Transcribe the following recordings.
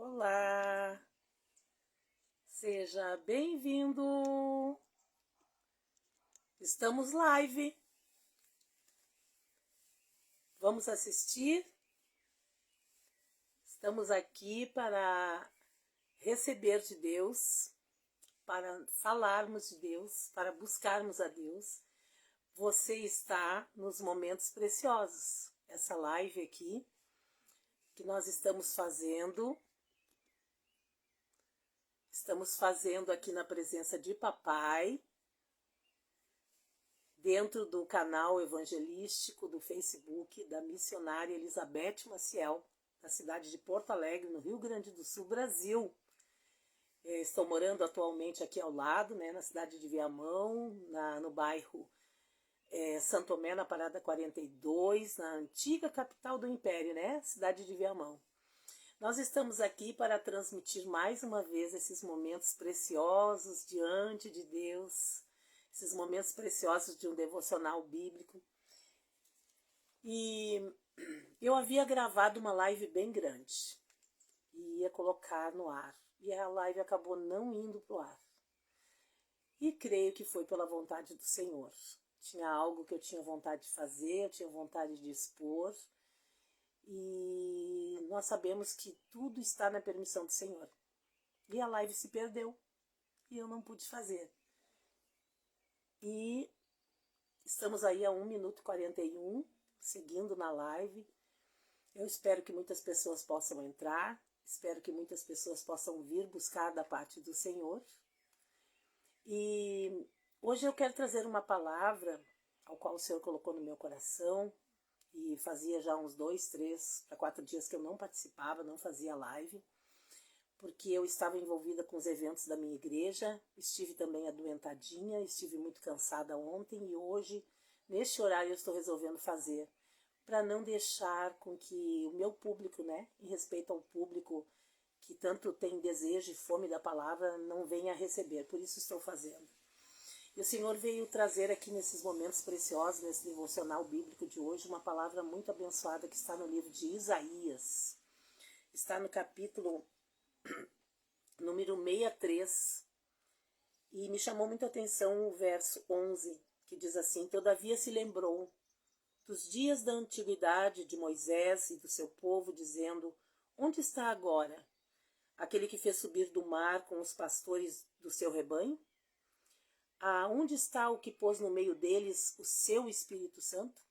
Olá, seja bem-vindo. Estamos live. Vamos assistir. Estamos aqui para receber de Deus, para falarmos de Deus, para buscarmos a Deus. Você está nos momentos preciosos. Essa live aqui que nós estamos fazendo aqui na presença de Papai, dentro do canal evangelístico do Facebook da missionária Elizabeth Maciel, da cidade de Porto Alegre, no Rio Grande do Sul, Brasil. Estou morando atualmente aqui ao lado, na cidade de Viamão, no bairro Santo Tomé, na Parada 42, na antiga capital do Império, cidade de Viamão. Nós estamos aqui para transmitir mais uma vez esses momentos preciosos diante de Deus, esses momentos preciosos de um devocional bíblico. E eu havia gravado uma live bem grande e ia colocar no ar. E a live acabou não indo para o ar. E creio que foi pela vontade do Senhor. Tinha algo que eu tinha vontade de fazer, eu tinha vontade de expor. E nós sabemos que tudo está na permissão do Senhor. E a live se perdeu. E eu não pude fazer. E estamos aí a 1 minuto e 41, seguindo na live. Eu espero que muitas pessoas possam entrar. Espero que muitas pessoas possam vir buscar da parte do Senhor. E hoje eu quero trazer uma palavra ao qual o Senhor colocou no meu coração. E fazia já uns 2, 3 para 4 dias que eu não participava, não fazia live, porque eu estava envolvida com os eventos da minha igreja, estive também adoentadinha, estive muito cansada ontem e hoje, neste horário, eu estou resolvendo fazer, para não deixar com que o meu público, em respeito ao público que tanto tem desejo e fome da palavra, não venha a receber, por isso estou fazendo. E o Senhor veio trazer aqui nesses momentos preciosos, nesse devocional bíblico de hoje, uma palavra muito abençoada que está no livro de Isaías. Está no capítulo número 63. E me chamou muita atenção o verso 11, que diz assim: Todavia se lembrou dos dias da antiguidade de Moisés e do seu povo, dizendo: Onde está agora aquele que fez subir do mar com os pastores do seu rebanho? Onde está o que pôs no meio deles o seu Espírito Santo?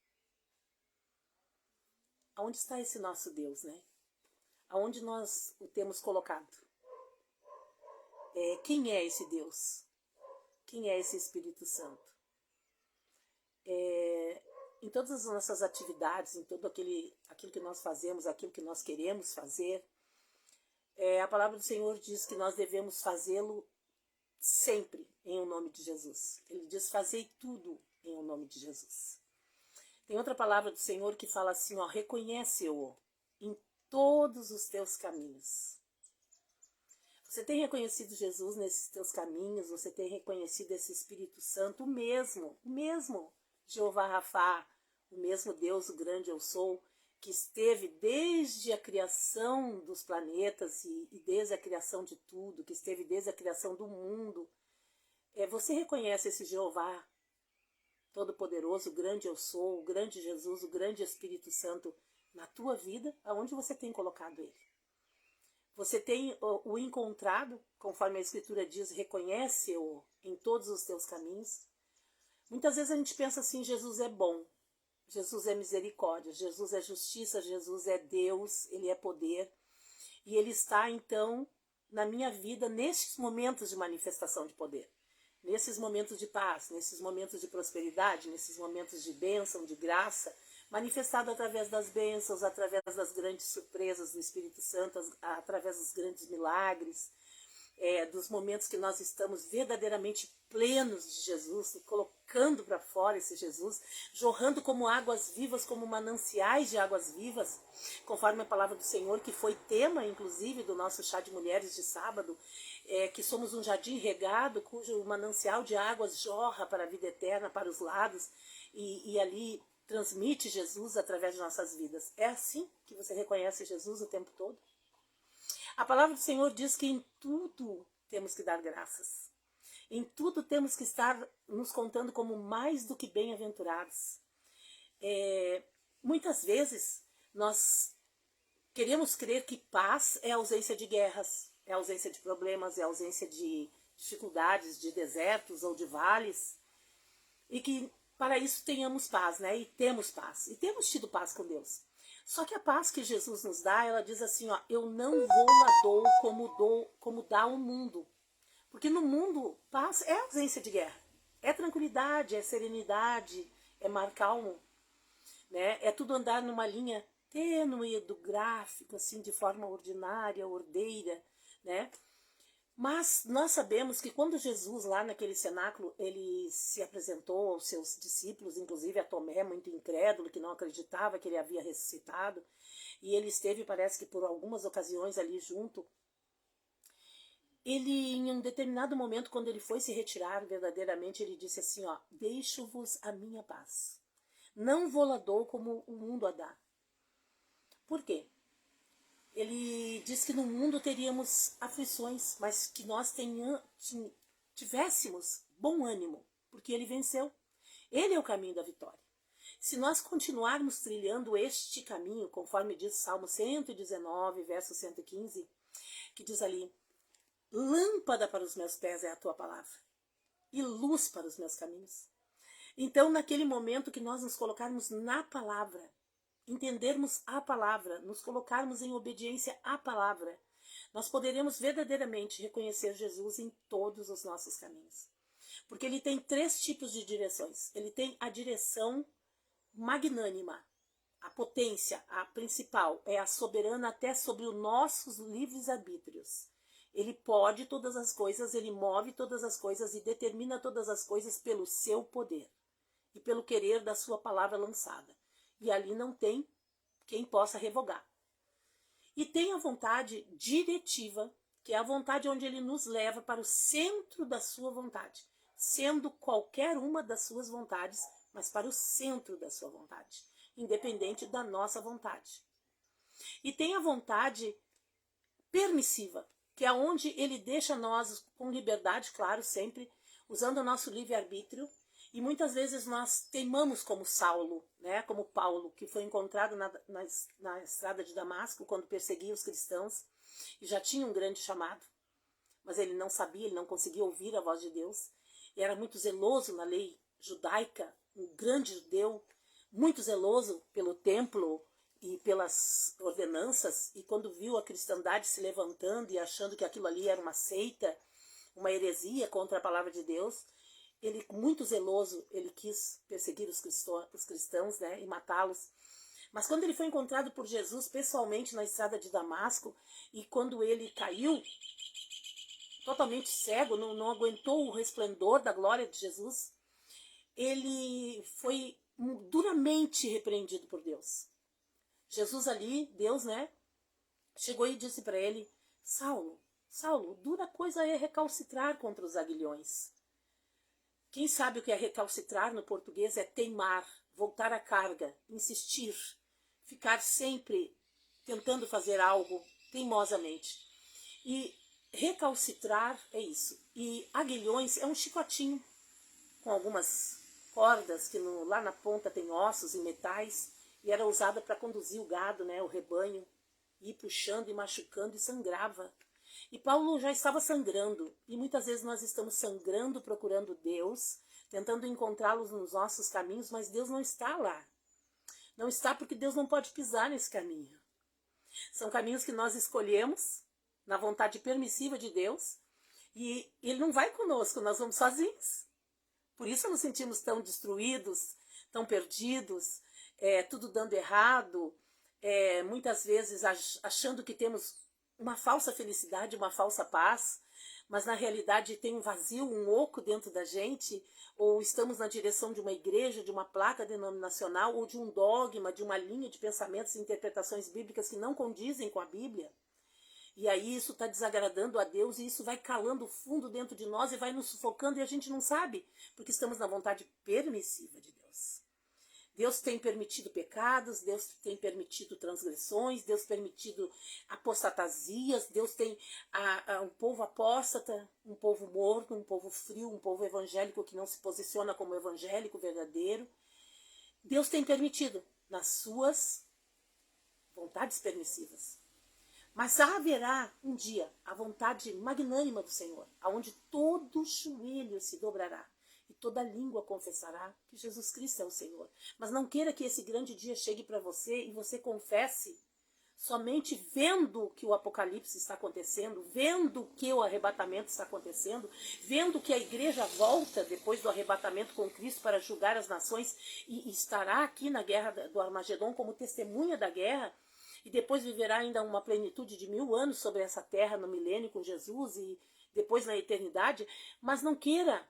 Aonde está esse nosso Deus, Aonde nós o temos colocado? Quem é esse Deus? Quem é esse Espírito Santo? Em todas as nossas atividades, em tudo aquilo que nós fazemos, aquilo que nós queremos fazer, a palavra do Senhor diz que nós devemos fazê-lo sempre em o nome de Jesus. Ele diz: fazei tudo em o nome de Jesus. Tem outra palavra do Senhor que fala assim: reconhece-o em todos os teus caminhos. Você tem reconhecido Jesus nesses teus caminhos? Você tem reconhecido esse Espírito Santo, o mesmo Jeová Rafá, o mesmo Deus, o grande eu sou, que esteve desde a criação dos planetas e desde a criação de tudo, que esteve desde a criação do mundo. Você reconhece esse Jeová Todo-Poderoso, o grande eu sou, o grande Jesus, o grande Espírito Santo na tua vida? Aonde você tem colocado ele? Você tem o encontrado, conforme a Escritura diz, reconhece-o em todos os teus caminhos? Muitas vezes a gente pensa assim: Jesus é bom, Jesus é misericórdia, Jesus é justiça, Jesus é Deus, Ele é poder. E Ele está, então, na minha vida, nesses momentos de manifestação de poder. Nesses momentos de paz, nesses momentos de prosperidade, nesses momentos de bênção, de graça, manifestado através das bênçãos, através das grandes surpresas do Espírito Santo, através dos grandes milagres, dos momentos que nós estamos verdadeiramente plenos de Jesus, colocando para fora esse Jesus, jorrando como águas vivas, como mananciais de águas vivas, conforme a palavra do Senhor, que foi tema, inclusive, do nosso chá de mulheres de sábado, que somos um jardim regado, cujo manancial de águas jorra para a vida eterna, para os lados, e ali transmite Jesus através de nossas vidas. É assim que você reconhece Jesus o tempo todo? A palavra do Senhor diz que em tudo temos que dar graças. Em tudo temos que estar nos contando como mais do que bem-aventurados. Muitas vezes nós queremos crer que paz é a ausência de guerras, é a ausência de problemas, é a ausência de dificuldades, de desertos ou de vales, e que para isso tenhamos paz, né? E temos paz, e temos tido paz com Deus. Só que a paz que Jesus nos dá, ela diz assim, ó, eu não vou lá como dá o mundo. Porque no mundo, paz é ausência de guerra, é tranquilidade, é serenidade, é mar calmo, né? É tudo andar numa linha tênue do gráfico, assim, de forma ordinária, ordeira, né? Mas nós sabemos que quando Jesus, lá naquele cenáculo, ele se apresentou aos seus discípulos, inclusive a Tomé, muito incrédulo, que não acreditava que ele havia ressuscitado, e ele esteve, parece que por algumas ocasiões ali junto, ele, em um determinado momento, quando ele foi se retirar verdadeiramente, ele disse assim, ó, deixo-vos a minha paz. Não vou lá dou como o mundo a dá. Por quê? Ele diz que no mundo teríamos aflições, mas que nós tivéssemos bom ânimo, porque ele venceu. Ele é o caminho da vitória. Se nós continuarmos trilhando este caminho, conforme diz Salmo 119, verso 115, que diz ali, lâmpada para os meus pés é a tua palavra, e luz para os meus caminhos. Então, naquele momento que nós nos colocarmos na palavra, entendermos a palavra, nos colocarmos em obediência à palavra, nós poderemos verdadeiramente reconhecer Jesus em todos os nossos caminhos. Porque ele tem 3 tipos de direções. Ele tem a direção magnânima, a potência, a principal, é a soberana até sobre os nossos livres arbítrios. Ele pode todas as coisas, ele move todas as coisas e determina todas as coisas pelo seu poder e pelo querer da sua palavra lançada. E ali não tem quem possa revogar. E tem a vontade diretiva, que é a vontade onde ele nos leva para o centro da sua vontade, sendo qualquer uma das suas vontades, mas para o centro da sua vontade, independente da nossa vontade. E tem a vontade permissiva, que é onde ele deixa nós com liberdade, claro, sempre, usando o nosso livre-arbítrio. E muitas vezes nós teimamos como Saulo, né, como Paulo, que foi encontrado na estrada de Damasco quando perseguia os cristãos e já tinha um grande chamado, mas ele não sabia, ele não conseguia ouvir a voz de Deus, e era muito zeloso na lei judaica, um grande judeu, muito zeloso pelo templo e pelas ordenanças, e quando viu a cristandade se levantando e achando que aquilo ali era uma seita, uma heresia contra a palavra de Deus, ele, muito zeloso, ele quis perseguir os cristãos, né, e matá-los. Mas quando ele foi encontrado por Jesus pessoalmente na estrada de Damasco, e quando ele caiu, totalmente cego, não aguentou o resplendor da glória de Jesus, ele foi duramente repreendido por Deus. Jesus ali, Deus, né, chegou e disse para ele, Saulo, Saulo, dura coisa é recalcitrar contra os aguilhões. Quem sabe o que é recalcitrar no português é teimar, voltar à carga, insistir, ficar sempre tentando fazer algo teimosamente. E recalcitrar é isso. E aguilhões é um chicotinho com algumas cordas que lá na ponta tem ossos e metais, e era usada para conduzir o gado, né, o rebanho, ir puxando e machucando e sangrava. E Paulo já estava sangrando, e muitas vezes nós estamos sangrando, procurando Deus, tentando encontrá-los nos nossos caminhos, mas Deus não está lá. Não está porque Deus não pode pisar nesse caminho. São caminhos que nós escolhemos, na vontade permissiva de Deus, e Ele não vai conosco, nós vamos sozinhos. Por isso nos sentimos tão destruídos, tão perdidos, tudo dando errado, muitas vezes achando que temos uma falsa felicidade, uma falsa paz, mas na realidade tem um vazio, um oco dentro da gente, ou estamos na direção de uma igreja, de uma placa denominacional, ou de um dogma, de uma linha de pensamentos e interpretações bíblicas que não condizem com a Bíblia. E aí isso está desagradando a Deus, e isso vai calando fundo dentro de nós e vai nos sufocando, e a gente não sabe, porque estamos na vontade permissiva de Deus. Deus tem permitido pecados, Deus tem permitido transgressões, Deus tem permitido apostatasias, Deus tem um povo apóstata, um povo morto, um povo frio, um povo evangélico que não se posiciona como evangélico verdadeiro. Deus tem permitido nas suas vontades permissivas. Mas haverá um dia a vontade magnânima do Senhor, aonde todo joelho se dobrará e toda língua confessará que Jesus Cristo é o Senhor. Mas não queira que esse grande dia chegue para você e você confesse somente vendo que o Apocalipse está acontecendo, vendo que o arrebatamento está acontecendo, vendo que a igreja volta depois do arrebatamento com Cristo para julgar as nações e estará aqui na guerra do Armagedon como testemunha da guerra, e depois viverá ainda uma plenitude de 1000 anos sobre essa terra no milênio com Jesus e depois na eternidade. Mas não queira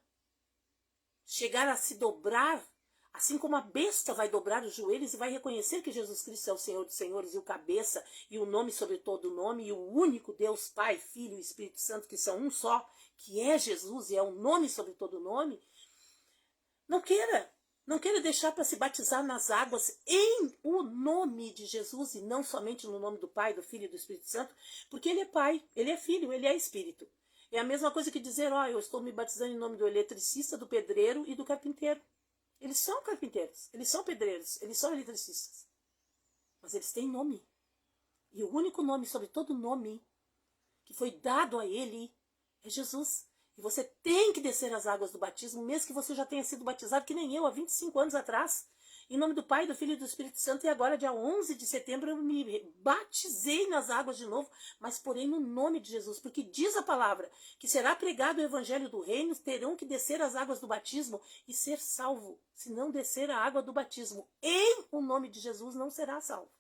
chegar a se dobrar, assim como a besta vai dobrar os joelhos e vai reconhecer que Jesus Cristo é o Senhor dos Senhores e o cabeça e o nome sobre todo nome e o único Deus, Pai, Filho e Espírito Santo, que são um só, que é Jesus e é o nome sobre todo nome. Não queira deixar para se batizar nas águas em o nome de Jesus e não somente no nome do Pai, do Filho e do Espírito Santo, porque Ele é Pai, Ele é Filho, Ele é Espírito. É a mesma coisa que dizer, eu estou me batizando em nome do eletricista, do pedreiro e do carpinteiro. Eles são carpinteiros, eles são pedreiros, eles são eletricistas. Mas eles têm nome. E o único nome sobre todo nome que foi dado a ele é Jesus. E você tem que descer as águas do batismo, mesmo que você já tenha sido batizado, que nem eu, há 25 anos atrás. Em nome do Pai, do Filho e do Espírito Santo, e agora, dia 11 de setembro, eu me batizei nas águas de novo, mas porém no nome de Jesus, porque diz a palavra que será pregado o evangelho do reino, terão que descer as águas do batismo e ser salvo. Se não descer a água do batismo em o nome de Jesus, não será salvo.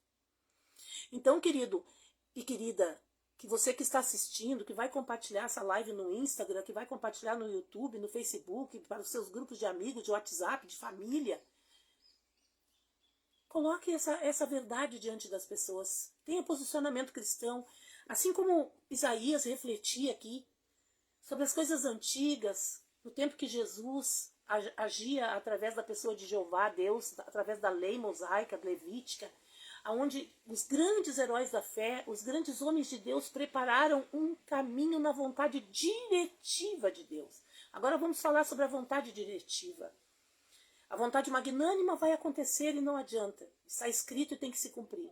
Então, querido e querida, que você que está assistindo, que vai compartilhar essa live no Instagram, que vai compartilhar no YouTube, no Facebook, para os seus grupos de amigos, de WhatsApp, de família, coloque essa verdade diante das pessoas. Tenha posicionamento cristão. Assim como Isaías refletia aqui sobre as coisas antigas, no tempo que Jesus agia através da pessoa de Jeová, Deus, através da lei mosaica, levítica, onde os grandes heróis da fé, os grandes homens de Deus prepararam um caminho na vontade diretiva de Deus. Agora vamos falar sobre a vontade diretiva. A vontade magnânima vai acontecer e não adianta. Está escrito e tem que se cumprir.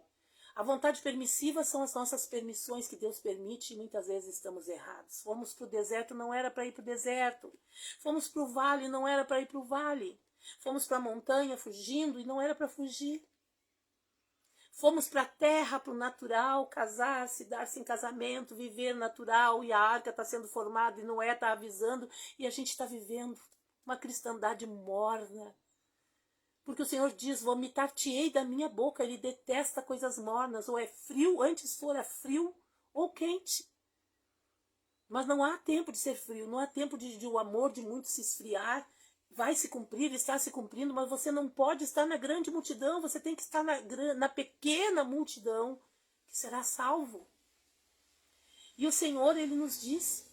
A vontade permissiva são as nossas permissões que Deus permite e muitas vezes estamos errados. Fomos para o deserto, não era para ir para o deserto. Fomos para o vale, não era para ir para o vale. Fomos para a montanha fugindo e não era para fugir. Fomos para a terra, para o natural, casar-se, dar-se em casamento, viver natural, e a arca está sendo formada e Noé está avisando, e a gente está vivendo uma cristandade morna. Porque o Senhor diz, vomitar-te-ei da minha boca. Ele detesta coisas mornas, ou é frio, antes fora frio ou quente. Mas não há tempo de ser frio, não há tempo de o amor de muitos se esfriar. Vai se cumprir, está se cumprindo, mas você não pode estar na grande multidão, você tem que estar na pequena multidão, que será salvo. E o Senhor, Ele nos diz,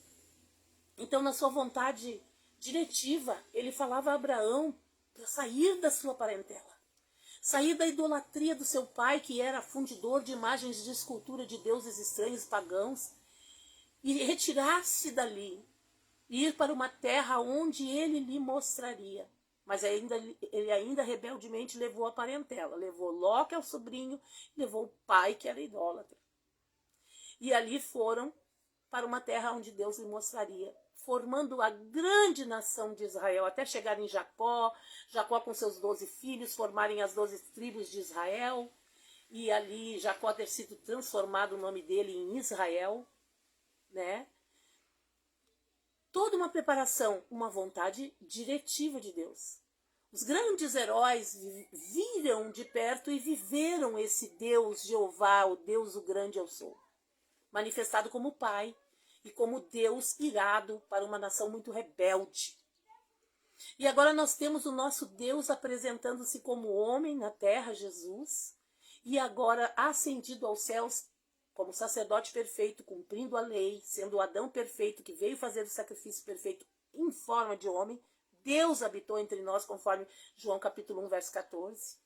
então na sua vontade diretiva, Ele falava a Abraão, para sair da sua parentela, sair da idolatria do seu pai, que era fundidor de imagens de escultura de deuses estranhos pagãos, e retirar-se dali, e ir para uma terra onde ele lhe mostraria. Mas ele ainda rebeldemente levou a parentela, levou Ló, que é o sobrinho, levou o pai, que era idólatra. E ali foram para uma terra onde Deus lhe mostraria, formando a grande nação de Israel, até chegar em Jacó com seus 12 filhos, formarem as 12 tribos de Israel, e ali Jacó ter sido transformado o nome dele em Israel, né? Toda uma preparação, uma vontade diretiva de Deus. Os grandes heróis viram de perto e viveram esse Deus, Jeová, o Deus, o grande eu sou, manifestado como Pai, e como Deus irado para uma nação muito rebelde. E agora nós temos o nosso Deus apresentando-se como homem na terra, Jesus, e agora ascendido aos céus como sacerdote perfeito, cumprindo a lei, sendo o Adão perfeito que veio fazer o sacrifício perfeito em forma de homem. Deus habitou entre nós, conforme João capítulo 1, verso 14.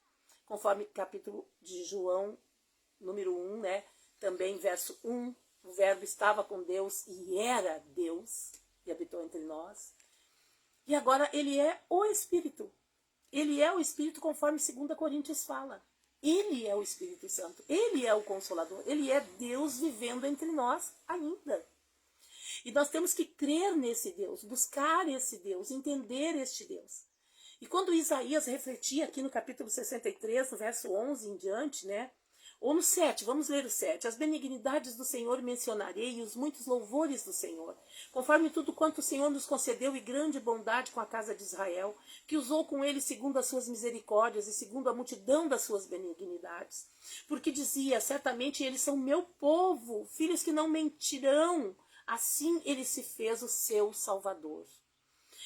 conforme capítulo de João, número 1, né? Também verso 1, o verbo estava com Deus e era Deus, e habitou entre nós. E agora ele é o Espírito. Ele é o Espírito conforme 2 Coríntios fala. Ele é o Espírito Santo. Ele é o Consolador. Ele é Deus vivendo entre nós ainda. E nós temos que crer nesse Deus, buscar esse Deus, entender este Deus. E quando Isaías refletia aqui no capítulo 63, no verso 11 em diante, né? Ou no 7, vamos ler o 7. As benignidades do Senhor mencionarei e os muitos louvores do Senhor, conforme tudo quanto o Senhor nos concedeu e grande bondade com a casa de Israel, que usou com ele segundo as suas misericórdias e segundo a multidão das suas benignidades. Porque dizia, certamente eles são meu povo, filhos que não mentirão. Assim ele se fez o seu Salvador.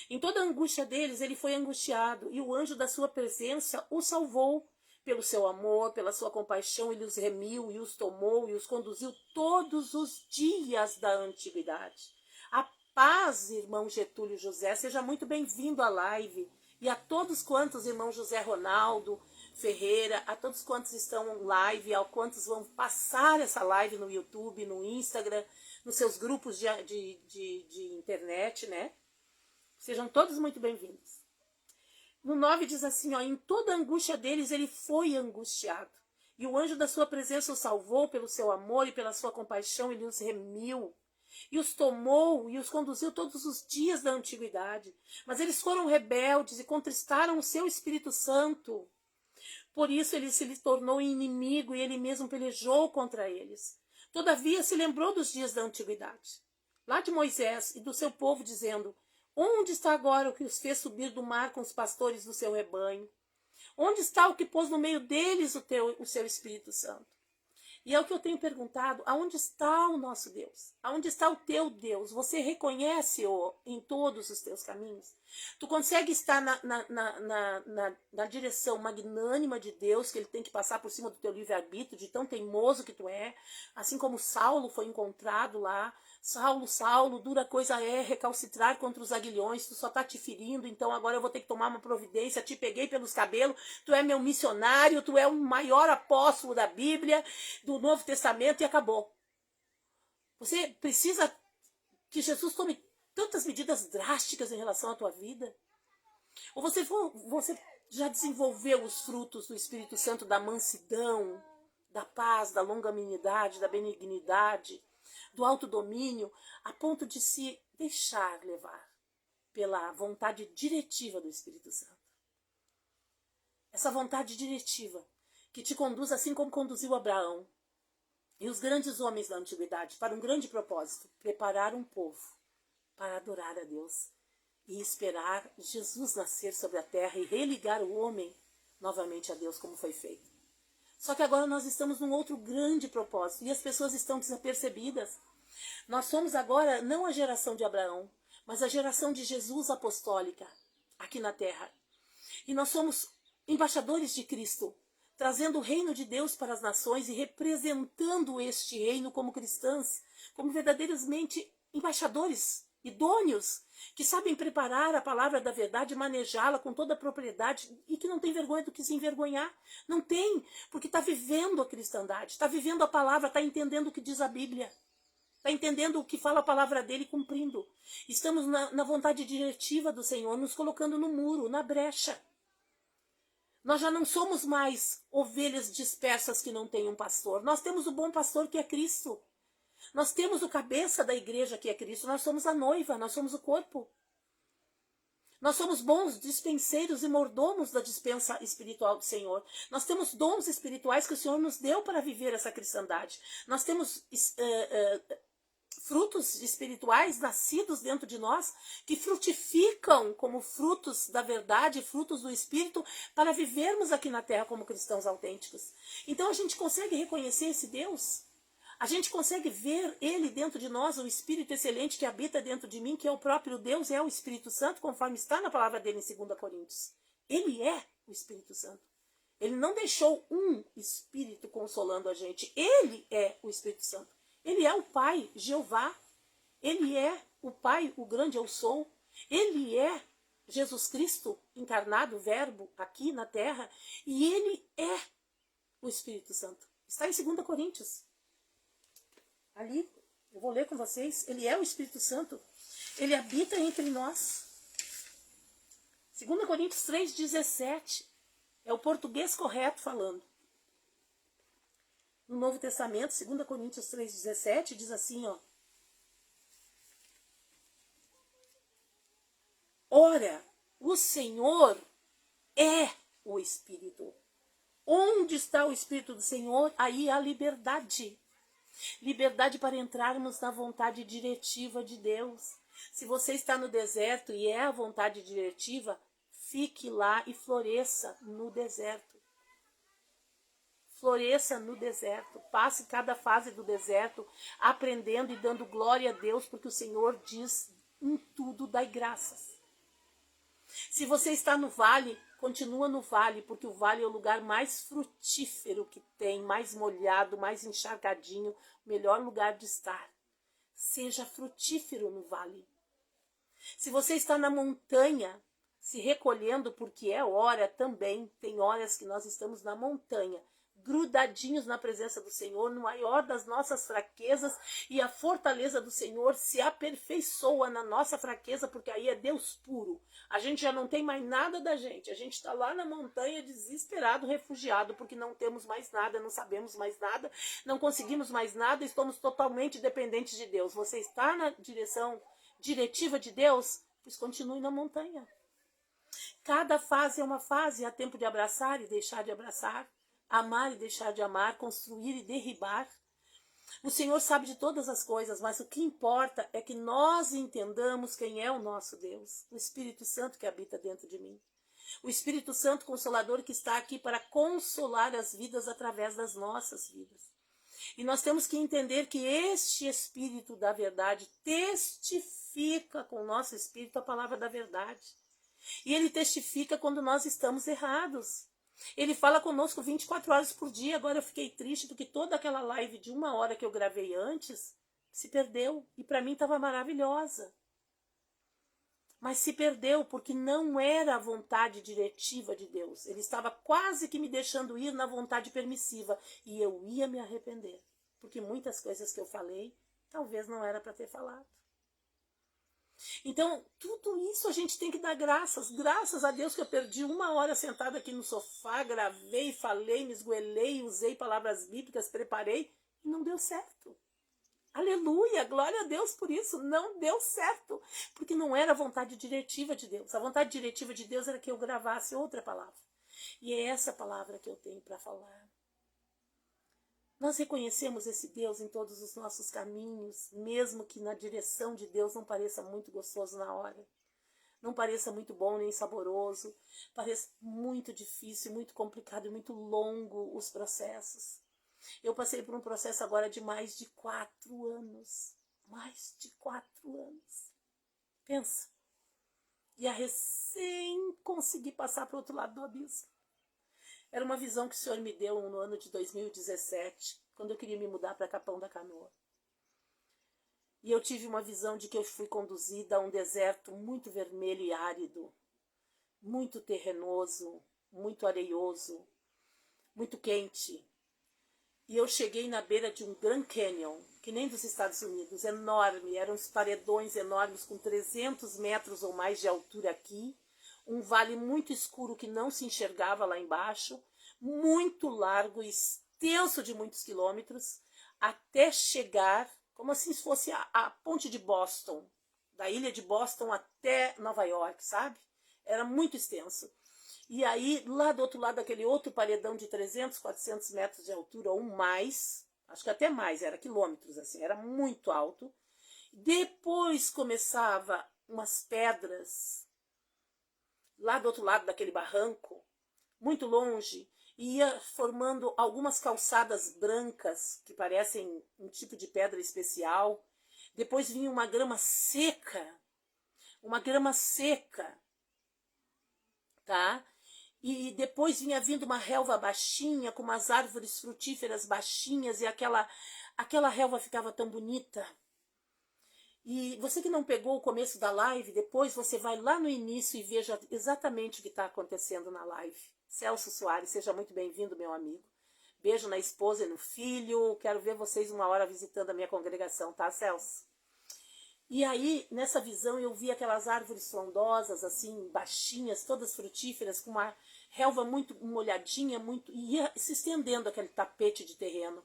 Em toda a angústia deles ele foi angustiado, e o anjo da sua presença o salvou. Pelo seu amor, pela sua compaixão, ele os remiu e os tomou e os conduziu todos os dias da antiguidade. A paz, irmão Getúlio José, seja muito bem-vindo à live. E a todos quantos, irmão José Ronaldo Ferreira, a todos quantos estão live, a quantos vão passar essa live no YouTube, no Instagram, nos seus grupos de internet, né? Sejam todos muito bem-vindos. No 9 diz assim, ó, em toda a angústia deles ele foi angustiado. E o anjo da sua presença os salvou pelo seu amor e pela sua compaixão, ele os remiu. E os tomou e os conduziu todos os dias da antiguidade. Mas eles foram rebeldes e contristaram o seu Espírito Santo. Por isso ele se lhe tornou inimigo e ele mesmo pelejou contra eles. Todavia se lembrou dos dias da antiguidade, lá de Moisés e do seu povo, dizendo, onde está agora o que os fez subir do mar com os pastores do seu rebanho? Onde está o que pôs no meio deles o seu Espírito Santo? E é o que eu tenho perguntado, aonde está o nosso Deus? Aonde está o teu Deus? Você reconhece-o em todos os teus caminhos? Tu consegue estar na direção magnânima de Deus, que ele tem que passar por cima do teu livre-arbítrio, de tão teimoso que tu é, assim como Saulo foi encontrado lá. Saulo, Saulo, dura coisa é recalcitrar contra os aguilhões, tu só está te ferindo, então agora eu vou ter que tomar uma providência, te peguei pelos cabelos, tu é meu missionário, tu é o maior apóstolo da Bíblia, do Novo Testamento, e acabou. Você precisa que Jesus tome tantas medidas drásticas em relação à tua vida? Ou você já desenvolveu os frutos do Espírito Santo, da mansidão, da paz, da longanimidade, da benignidade, do autodomínio, a ponto de se deixar levar pela vontade diretiva do Espírito Santo? Essa vontade diretiva que te conduz assim como conduziu Abraão e os grandes homens da antiguidade para um grande propósito, preparar um povo para adorar a Deus e esperar Jesus nascer sobre a terra e religar o homem novamente a Deus, como foi feito. Só que agora nós estamos num outro grande propósito e as pessoas estão desapercebidas. Nós somos agora não a geração de Abraão, mas a geração de Jesus apostólica aqui na terra. E nós somos embaixadores de Cristo, trazendo o reino de Deus para as nações e representando este reino como cristãs, como verdadeiramente embaixadores idôneos, que sabem preparar a palavra da verdade, manejá-la com toda a propriedade e que não tem vergonha do que se envergonhar. Não tem, porque está vivendo a cristandade, está vivendo a palavra, está entendendo o que diz a Bíblia, está entendendo o que fala a palavra dele e cumprindo. Estamos na vontade diretiva do Senhor, nos colocando no muro, na brecha. Nós já não somos mais ovelhas dispersas que não têm um pastor. Nós temos o bom pastor que é Cristo. Nós temos o cabeça da igreja que é Cristo. Nós somos a noiva, nós somos o corpo. Nós somos bons dispenseiros e mordomos da dispensa espiritual do Senhor. Nós temos dons espirituais que o Senhor nos deu para viver essa cristandade. Nós temos frutos espirituais nascidos dentro de nós, que frutificam como frutos da verdade, frutos do Espírito, para vivermos aqui na terra como cristãos autênticos. Então a gente consegue reconhecer esse Deus? A gente consegue ver ele dentro de nós, o Espírito excelente que habita dentro de mim, que é o próprio Deus, é o Espírito Santo, conforme está na palavra dele em 2 Coríntios. Ele é o Espírito Santo. Ele não deixou um Espírito consolando a gente. Ele é o Espírito Santo. Ele é o Pai, Jeová. Ele é o Pai, o grande eu sou. Ele é Jesus Cristo encarnado, o Verbo, aqui na terra, e ele é o Espírito Santo. Está em 2 Coríntios. Ali, eu vou ler com vocês, ele é o Espírito Santo. Ele habita entre nós. 2 Coríntios 3,17. É o português correto falando. No Novo Testamento, 2 Coríntios 3,17, diz assim, ó. Ora, o Senhor é o Espírito. Onde está o Espírito do Senhor? Aí há liberdade. Liberdade para entrarmos na vontade diretiva de Deus. Se você está no deserto e é a vontade diretiva, fique lá e floresça no deserto. Floresça no deserto. Passe cada fase do deserto aprendendo e dando glória a Deus, porque o Senhor diz, em tudo dai graças. Se você está no vale, continua no vale, porque o vale é o lugar mais frutífero que tem, mais molhado, mais encharcadinho, o melhor lugar de estar. Seja frutífero no vale. Se você está na montanha, se recolhendo, porque é hora também, tem horas que nós estamos na montanha, grudadinhos na presença do Senhor, no maior das nossas fraquezas, e a fortaleza do Senhor se aperfeiçoa na nossa fraqueza, porque aí é Deus puro. A gente já não tem mais nada da gente, a gente está lá na montanha desesperado, refugiado, porque não temos mais nada, não sabemos mais nada, não conseguimos mais nada, estamos totalmente dependentes de Deus. Você está na direção diretiva de Deus? Pois continue na montanha. Cada fase é uma fase, há tempo de abraçar e deixar de abraçar, amar e deixar de amar, construir e derribar. O Senhor sabe de todas as coisas, mas o que importa é que nós entendamos quem é o nosso Deus, o Espírito Santo que habita dentro de mim. O Espírito Santo Consolador que está aqui para consolar as vidas através das nossas vidas. E nós temos que entender que este Espírito da verdade testifica com o nosso Espírito a palavra da verdade. E ele testifica quando nós estamos errados. Ele fala conosco 24 horas por dia. Agora eu fiquei triste porque toda aquela live de 1 hora que eu gravei antes se perdeu. E para mim estava maravilhosa. Mas se perdeu porque não era a vontade diretiva de Deus. Ele estava quase que me deixando ir na vontade permissiva. E eu ia me arrepender. Porque muitas coisas que eu falei, talvez não era para ter falado. Então, tudo isso a gente tem que dar graças. Graças a Deus que eu perdi 1 hora sentada aqui no sofá, gravei, falei, me esgoelei, usei palavras bíblicas, preparei e não deu certo. Aleluia, glória a Deus por isso. Não deu certo, porque não era a vontade diretiva de Deus. A vontade diretiva de Deus era que eu gravasse outra palavra. E é essa palavra que eu tenho para falar. Nós reconhecemos esse Deus em todos os nossos caminhos, mesmo que na direção de Deus não pareça muito gostoso na hora. Não pareça muito bom nem saboroso. Pareça muito difícil, muito complicado e muito longo os processos. Eu passei por um processo agora de mais de 4 anos. Mais de 4 anos. Pensa. E a recém consegui passar para o outro lado do abismo. Era uma visão que o Senhor me deu no ano de 2017, quando eu queria me mudar para Capão da Canoa. E eu tive uma visão de que eu fui conduzida a um deserto muito vermelho e árido, muito terrenoso, muito areioso, muito quente. E eu cheguei na beira de um Grand Canyon, que nem dos Estados Unidos, enorme, eram uns paredões enormes com 300 metros ou mais de altura aqui, um vale muito escuro que não se enxergava lá embaixo, muito largo e extenso de muitos quilômetros, até chegar, como assim se fosse a ponte de Boston, da ilha de Boston até Nova York, sabe? Era muito extenso. E aí, lá do outro lado, aquele outro paredão de 300, 400 metros de altura ou mais, acho que até mais, era quilômetros, assim, era muito alto. Depois começava umas pedras lá do outro lado daquele barranco, muito longe, e ia formando algumas calçadas brancas, que parecem um tipo de pedra especial. Depois vinha uma grama seca, tá? E depois vinha vindo uma relva baixinha, com umas árvores frutíferas baixinhas, e aquela relva ficava tão bonita. E você que não pegou o começo da live, depois você vai lá no início e veja exatamente o que está acontecendo na live. Celso Soares, seja muito bem-vindo, meu amigo. Beijo na esposa e no filho. Quero ver vocês uma hora visitando a minha congregação, tá, Celso? E aí, nessa visão, eu vi aquelas árvores frondosas, assim, baixinhas, todas frutíferas, com uma relva muito molhadinha, muito, e ia se estendendo aquele tapete de terreno,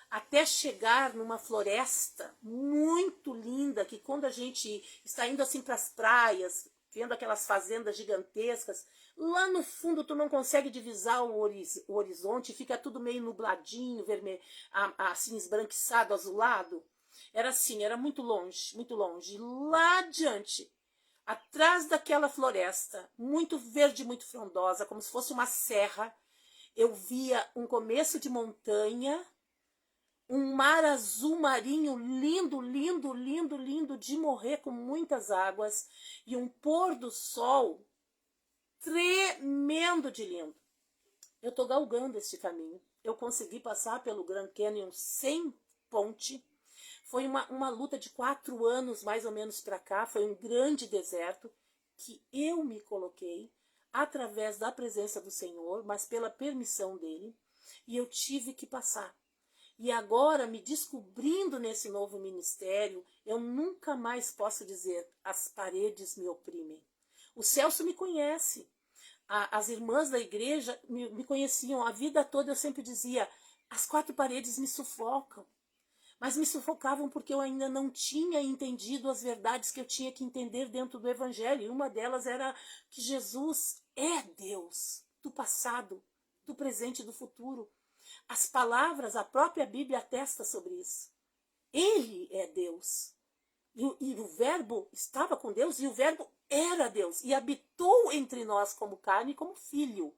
até chegar numa floresta muito linda, que quando a gente está indo assim para as praias, vendo aquelas fazendas gigantescas, lá no fundo tu não consegue divisar o horizonte, fica tudo meio nubladinho, vermelho, assim esbranquiçado, azulado. Era assim, era muito longe, muito longe. Lá adiante, atrás daquela floresta, muito verde, muito frondosa, como se fosse uma serra, eu via um começo de montanha, um mar azul marinho lindo, lindo, lindo, lindo, de morrer, com muitas águas, e um pôr do sol tremendo de lindo. Eu estou galgando este caminho. Eu consegui passar pelo Grand Canyon sem ponte. Foi uma luta de 4 anos, mais ou menos, para cá. Foi um grande deserto que eu me coloquei através da presença do Senhor, mas pela permissão dele, e eu tive que passar. E agora, me descobrindo nesse novo ministério, eu nunca mais posso dizer: as paredes me oprimem. O Celso me conhece. As irmãs da igreja me conheciam. A vida toda eu sempre dizia: as 4 paredes me sufocam. Mas me sufocavam porque eu ainda não tinha entendido as verdades que eu tinha que entender dentro do Evangelho. E uma delas era que Jesus é Deus, do passado, do presente e do futuro. As palavras, a própria Bíblia atesta sobre isso. Ele é Deus. E o Verbo estava com Deus, e o Verbo era Deus, e habitou entre nós como carne e como filho.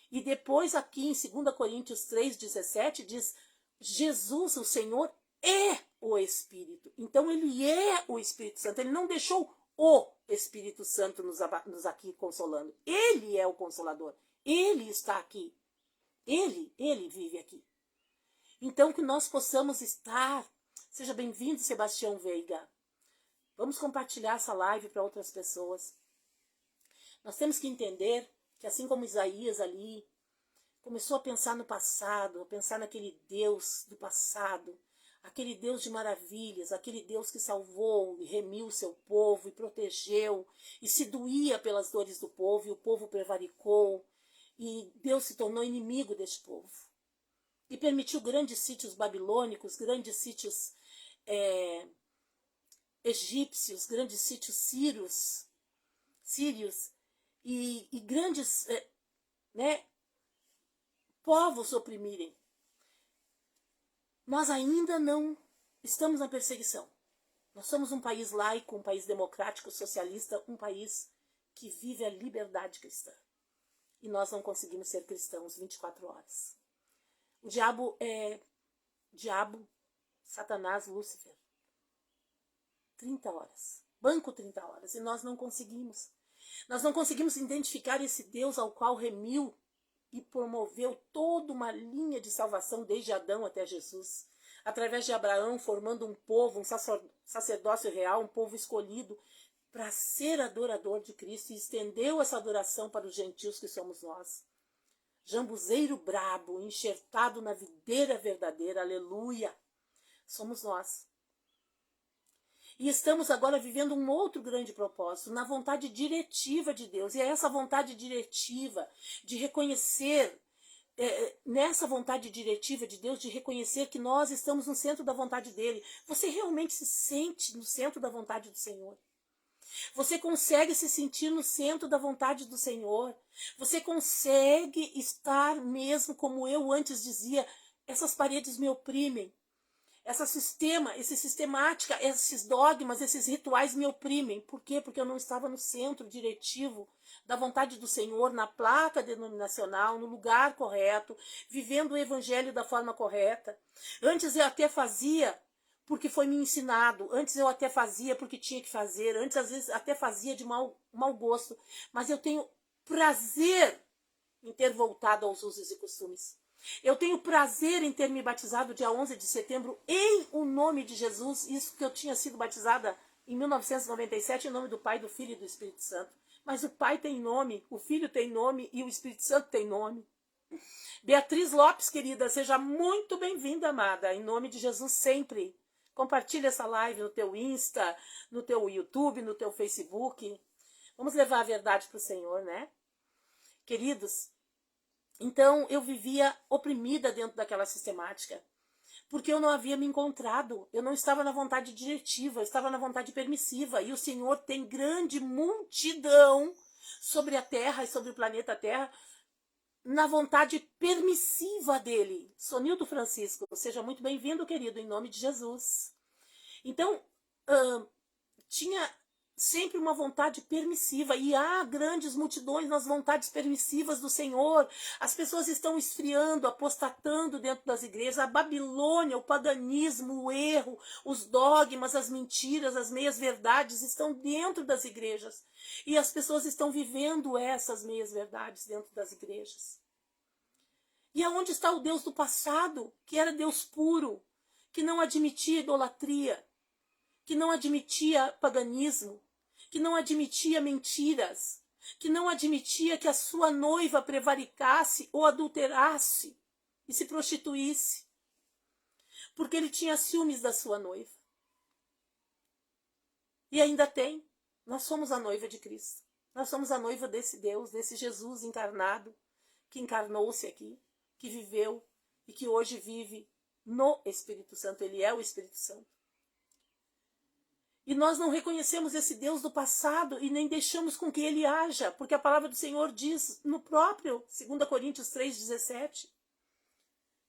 E depois aqui em 2 Coríntios 3,17 diz: Jesus, o Senhor, é o Espírito. Então ele é o Espírito Santo. Ele não deixou o Espírito Santo nos aqui consolando. Ele é o Consolador. Ele está aqui. Ele vive aqui. Então que nós possamos estar. Seja bem-vindo, Sebastião Veiga. Vamos compartilhar essa live para outras pessoas. Nós temos que entender que, assim como Isaías ali começou a pensar no passado, a pensar naquele Deus do passado, aquele Deus de maravilhas, aquele Deus que salvou e remiu o seu povo e protegeu e se doía pelas dores do povo, e o povo prevaricou, e Deus se tornou inimigo deste povo. E permitiu grandes sítios babilônicos, grandes sítios egípcios, grandes sítios sírios e grandes povos oprimirem. Nós ainda não estamos na perseguição. Nós somos um país laico, um país democrático, socialista, um país que vive a liberdade cristã. E nós não conseguimos ser cristãos 24 horas. O diabo é Satanás, Lúcifer. 30 horas. Banco 30 horas. E nós não conseguimos. Nós não conseguimos identificar esse Deus ao qual remiu e promoveu toda uma linha de salvação desde Adão até Jesus. Através de Abraão, formando um povo, um sacerdócio real, um povo escolhido para ser adorador de Cristo, e estendeu essa adoração para os gentios que somos nós. Jambuzeiro brabo, enxertado na videira verdadeira, aleluia, somos nós. E estamos agora vivendo um outro grande propósito, na vontade diretiva de Deus. E é essa vontade diretiva de reconhecer, nessa vontade diretiva de Deus, de reconhecer que nós estamos no centro da vontade dele. Você realmente se sente no centro da vontade do Senhor? Você consegue se sentir no centro da vontade do Senhor? Você consegue estar mesmo como eu antes dizia: essas paredes me oprimem, essa sistemática, esses dogmas, esses rituais me oprimem. Por quê? Porque eu não estava no centro diretivo da vontade do Senhor, na placa denominacional, no lugar correto, vivendo o evangelho da forma correta. Antes eu até fazia porque foi me ensinado, antes eu até fazia porque tinha que fazer, antes às vezes até fazia de mau gosto, mas eu tenho prazer em ter voltado aos usos e costumes. Eu tenho prazer em ter me batizado dia 11 de setembro em o nome de Jesus, isso que eu tinha sido batizada em 1997 em nome do Pai, do Filho e do Espírito Santo. Mas o Pai tem nome, o Filho tem nome e o Espírito Santo tem nome. Beatriz Lopes, querida, seja muito bem-vinda, amada, em nome de Jesus sempre. Compartilha essa live no teu Insta, no teu YouTube, no teu Facebook. Vamos levar a verdade para o Senhor, né? Queridos, então eu vivia oprimida dentro daquela sistemática, porque eu não havia me encontrado, eu não estava na vontade diretiva, eu estava na vontade permissiva, e o Senhor tem grande multidão sobre a Terra e sobre o planeta Terra, na vontade permissiva dele. Sonildo Francisco, seja muito bem-vindo, querido, em nome de Jesus. Então, tinha sempre uma vontade permissiva, e há grandes multidões nas vontades permissivas do Senhor. As pessoas estão esfriando, apostatando dentro das igrejas. A Babilônia, o paganismo, o erro, os dogmas, as mentiras, as meias-verdades estão dentro das igrejas. E as pessoas estão vivendo essas meias-verdades dentro das igrejas. E aonde está o Deus do passado, que era Deus puro, que não admitia idolatria, que não admitia paganismo, que não admitia mentiras, que não admitia que a sua noiva prevaricasse ou adulterasse e se prostituísse, porque ele tinha ciúmes da sua noiva. E ainda tem. Nós somos a noiva de Cristo. Nós somos a noiva desse Deus, desse Jesus encarnado, que encarnou-se aqui, que viveu e que hoje vive no Espírito Santo. Ele é o Espírito Santo. E nós não reconhecemos esse Deus do passado e nem deixamos com que ele haja, porque a palavra do Senhor diz no próprio 2 Coríntios 3,17,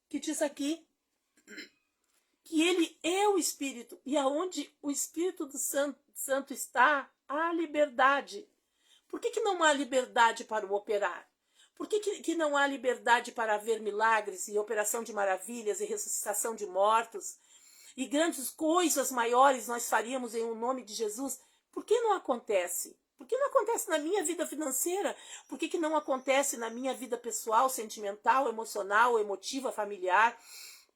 que diz aqui que ele é o Espírito, e aonde o Espírito do Santo está, há liberdade. Por que não há liberdade para o operar? Por que não há liberdade para haver milagres e operação de maravilhas e ressuscitação de mortos? E grandes coisas maiores nós faríamos em nome de Jesus? Por que não acontece? Por que não acontece na minha vida financeira? Por que não acontece na minha vida pessoal, sentimental, emocional, emotiva, familiar?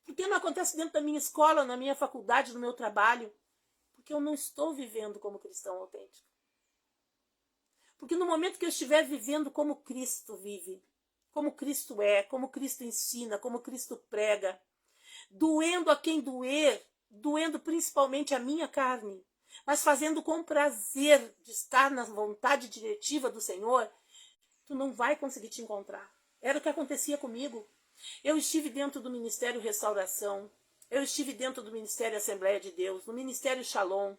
Por que não acontece dentro da minha escola, na minha faculdade, no meu trabalho? Porque eu não estou vivendo como cristão autêntico. Porque no momento que eu estiver vivendo como Cristo vive, como Cristo é, como Cristo ensina, como Cristo prega, doendo a quem doer, doendo principalmente a minha carne, mas fazendo com prazer de estar na vontade diretiva do Senhor, tu não vai conseguir te encontrar. Era o que acontecia comigo. Eu estive dentro do Ministério Restauração, eu estive dentro do Ministério Assembleia de Deus, no Ministério Shalom.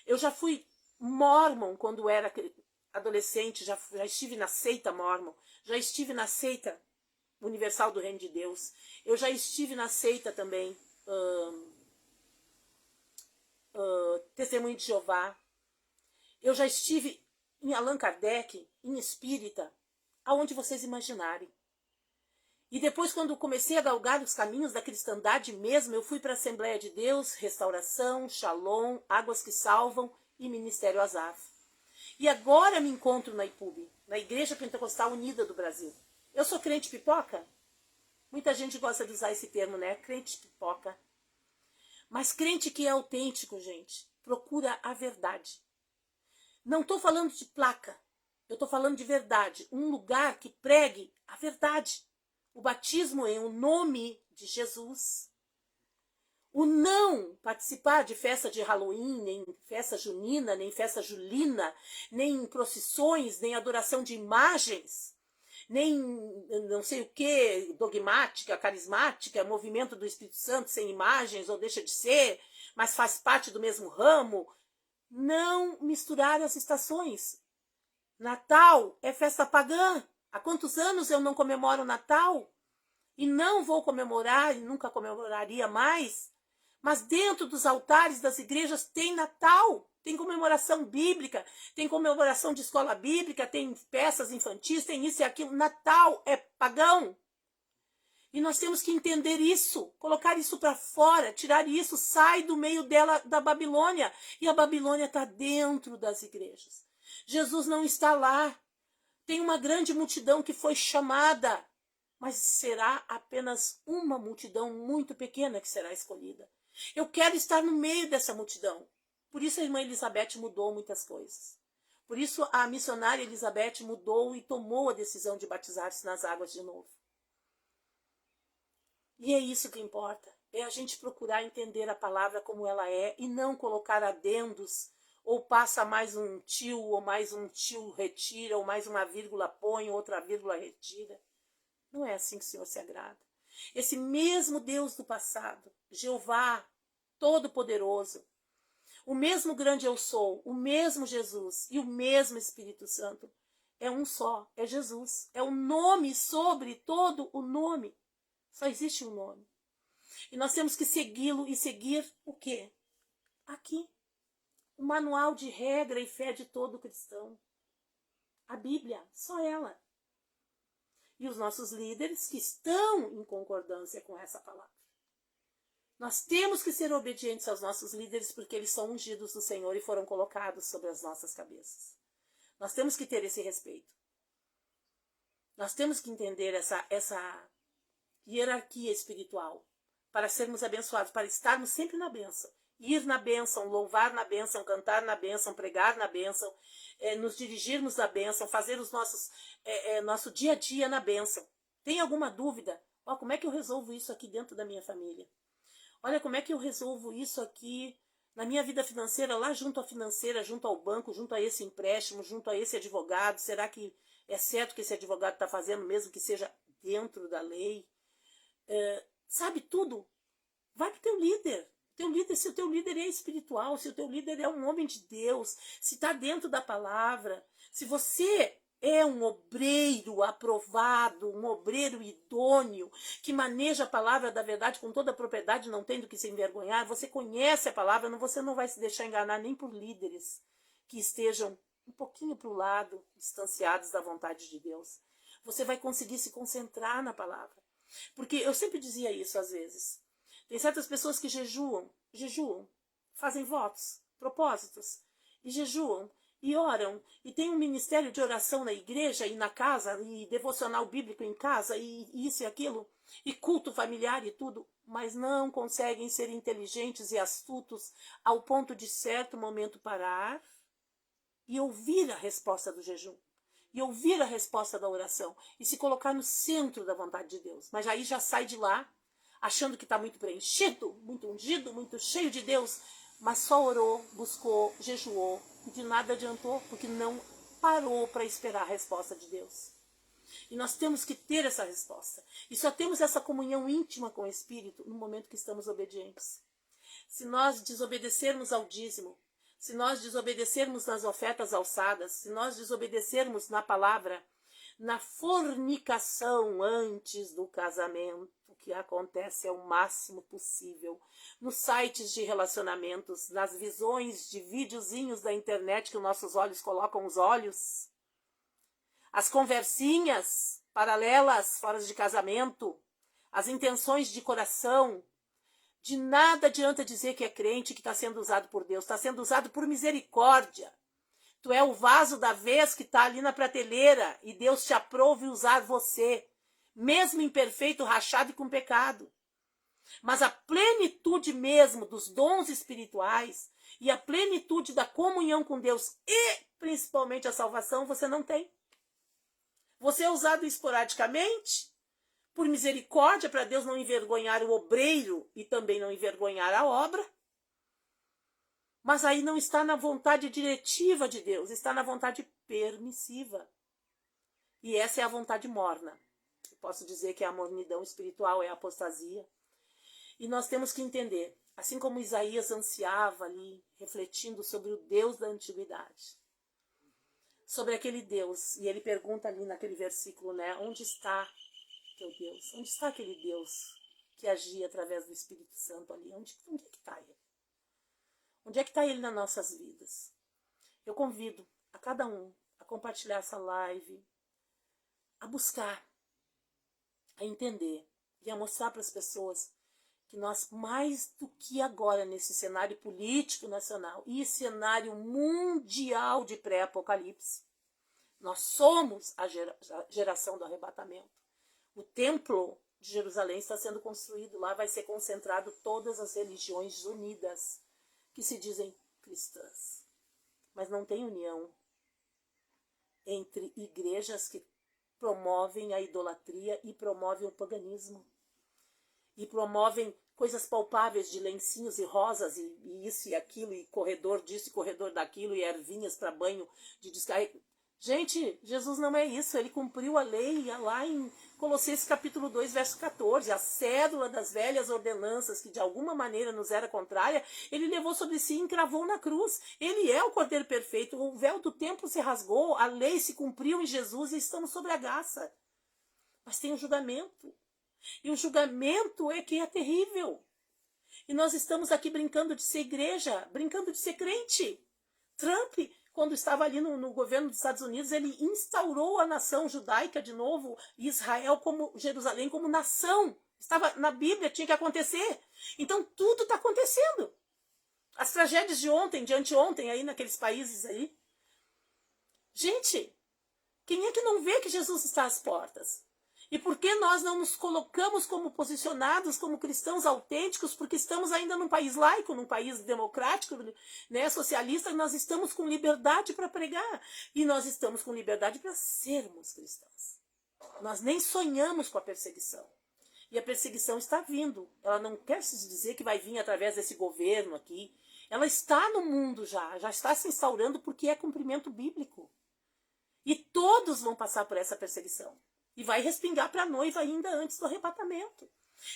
Eu já fui mórmon quando era adolescente, já estive na seita mórmon, já estive na seita Universal do Reino de Deus. Eu já estive na seita também, Testemunho de Jeová. Eu já estive em Allan Kardec, em Espírita, aonde vocês imaginarem. E depois, quando comecei a galgar os caminhos da cristandade mesmo, eu fui para a Assembleia de Deus, Restauração, Shalom, Águas que Salvam e Ministério Azaf. E agora me encontro na IPUB, na Igreja Pentecostal Unida do Brasil. Eu sou crente pipoca? Muita gente gosta de usar esse termo, né? Crente pipoca. Mas crente que é autêntico, gente, procura a verdade. Não estou falando de placa, eu estou falando de verdade. Um lugar que pregue a verdade. O batismo em o nome de Jesus. O não participar de festa de Halloween, nem festa junina, nem festa julina, nem procissões, nem adoração de imagens, nem não sei o que, dogmática, carismática, movimento do Espírito Santo sem imagens, ou deixa de ser, mas faz parte do mesmo ramo. Não misturar as estações. Natal é festa pagã. Há quantos anos eu não comemoro Natal? E não vou comemorar, e nunca comemoraria mais. Mas dentro dos altares das igrejas tem Natal, tem comemoração bíblica, tem comemoração de escola bíblica, tem peças infantis, tem isso e aquilo. Natal é pagão. E nós temos que entender isso, colocar isso para fora, tirar isso, sai do meio dela, da Babilônia. E a Babilônia está dentro das igrejas. Jesus não está lá. Tem uma grande multidão que foi chamada, mas será apenas uma multidão muito pequena que será escolhida. Eu quero estar no meio dessa multidão. Por isso a irmã Elizabeth mudou muitas coisas. Por isso a missionária Elizabeth mudou e tomou a decisão de batizar-se nas águas de novo. E é isso que importa. É a gente procurar entender a palavra como ela é e não colocar adendos, ou passa mais um tio, ou mais um tio retira, ou mais uma vírgula põe, outra vírgula retira. Não é assim que o Senhor se agrada. Esse mesmo Deus do passado, Jeová Todo-Poderoso, o mesmo grande eu sou, o mesmo Jesus e o mesmo Espírito Santo, é um só, é Jesus. É o nome sobre todo o nome. Só existe um nome. E nós temos que segui-lo e seguir o quê? Aqui. O manual de regra e fé de todo cristão. A Bíblia, só ela. E os nossos líderes que estão em concordância com essa palavra. Nós temos que ser obedientes aos nossos líderes porque eles são ungidos do Senhor e foram colocados sobre as nossas cabeças. Nós temos que ter esse respeito. Nós temos que entender essa hierarquia espiritual para sermos abençoados, para estarmos sempre na bênção. Ir na bênção, louvar na bênção, cantar na bênção, pregar na bênção, nos dirigirmos na bênção, fazer os nosso dia a dia na bênção. Tem alguma dúvida? Como é que eu resolvo isso aqui dentro da minha família? Olha, como é que eu resolvo isso aqui na minha vida financeira, lá junto à financeira, junto ao banco, junto a esse empréstimo, junto a esse advogado? Será que é certo que esse advogado está fazendo, mesmo que seja dentro da lei? Sabe tudo? Vai para o teu líder. Se o teu líder é espiritual, se o teu líder é um homem de Deus, se está dentro da palavra, se você é um obreiro aprovado, um obreiro idôneo, que maneja a palavra da verdade com toda a propriedade, não tendo que se envergonhar, você conhece a palavra, você não vai se deixar enganar nem por líderes que estejam um pouquinho para o lado, distanciados da vontade de Deus. Você vai conseguir se concentrar na palavra. Porque eu sempre dizia isso às vezes. Tem certas pessoas que jejuam, fazem votos, propósitos, e jejuam, e oram, e tem um ministério de oração na igreja e na casa, e devocional bíblico em casa, e isso e aquilo, e culto familiar e tudo, mas não conseguem ser inteligentes e astutos ao ponto de certo momento parar e ouvir a resposta do jejum, e ouvir a resposta da oração, e se colocar no centro da vontade de Deus. Mas aí já sai de lá, achando que está muito preenchido, muito ungido, muito cheio de Deus, mas só orou, buscou, jejuou, e de nada adiantou, porque não parou para esperar a resposta de Deus. E nós temos que ter essa resposta. E só temos essa comunhão íntima com o Espírito no momento que estamos obedientes. Se nós desobedecermos ao dízimo, se nós desobedecermos nas ofertas alçadas, se nós desobedecermos na palavra, na fornicação antes do casamento, que acontece ao máximo possível, nos sites de relacionamentos, nas visões de videozinhos da internet que os nossos olhos colocam os olhos, as conversinhas paralelas fora de casamento, as intenções de coração. De nada adianta dizer que é crente, que está sendo usado por Deus, está sendo usado por misericórdia. Tu é o vaso da vez que está ali na prateleira e Deus te aprove usar você, mesmo imperfeito, rachado e com pecado. Mas a plenitude mesmo dos dons espirituais e a plenitude da comunhão com Deus e principalmente a salvação você não tem. Você é usado esporadicamente por misericórdia para Deus não envergonhar o obreiro e também não envergonhar a obra. Mas aí não está na vontade diretiva de Deus, está na vontade permissiva. E essa é a vontade morna. Eu posso dizer que é a mornidão espiritual, é a apostasia. E nós temos que entender, assim como Isaías ansiava ali, refletindo sobre o Deus da antiguidade, sobre aquele Deus, e ele pergunta ali naquele versículo, né, onde está teu Deus? Onde está aquele Deus que agia através do Espírito Santo ali? Onde é que está ele? Onde é que está ele nas nossas vidas? Eu convido a cada um a compartilhar essa live, a buscar, a entender e a mostrar para as pessoas que nós, mais do que agora nesse cenário político nacional e cenário mundial de pré-apocalipse, nós somos a geração do arrebatamento. O templo de Jerusalém está sendo construído. Lá vai ser concentrado todas as religiões unidas, que se dizem cristãs. Mas não tem união entre igrejas que promovem a idolatria e promovem o paganismo. E promovem coisas palpáveis de lencinhos e rosas e isso e aquilo, e corredor disso e corredor daquilo, e ervinhas para banho de descarga. Gente, Jesus não é isso, ele cumpriu a lei lá em Colossenses capítulo 2, verso 14, a cédula das velhas ordenanças que de alguma maneira nos era contrária, ele levou sobre si e encravou na cruz. Ele é o Cordeiro perfeito, o véu do templo se rasgou, a lei se cumpriu em Jesus e estamos sobre a graça. Mas tem o julgamento. E o julgamento é que é terrível. E nós estamos aqui brincando de ser igreja, brincando de ser crente. Trump, quando estava ali no governo dos Estados Unidos, ele instaurou a nação judaica de novo, Israel como Jerusalém como nação. Estava na Bíblia, tinha que acontecer. Então tudo está acontecendo. As tragédias de ontem, de anteontem, aí naqueles países aí. Gente, quem é que não vê que Jesus está às portas? E por que nós não nos colocamos como posicionados, como cristãos autênticos? Porque estamos ainda num país laico, num país democrático, né, socialista, nós estamos com liberdade para pregar. E nós estamos com liberdade para sermos cristãos. Nós nem sonhamos com a perseguição. E a perseguição está vindo. Ela não quer se dizer que vai vir através desse governo aqui. Ela está no mundo já está se instaurando porque é cumprimento bíblico. E todos vão passar por essa perseguição. E vai respingar para a noiva ainda antes do arrebatamento.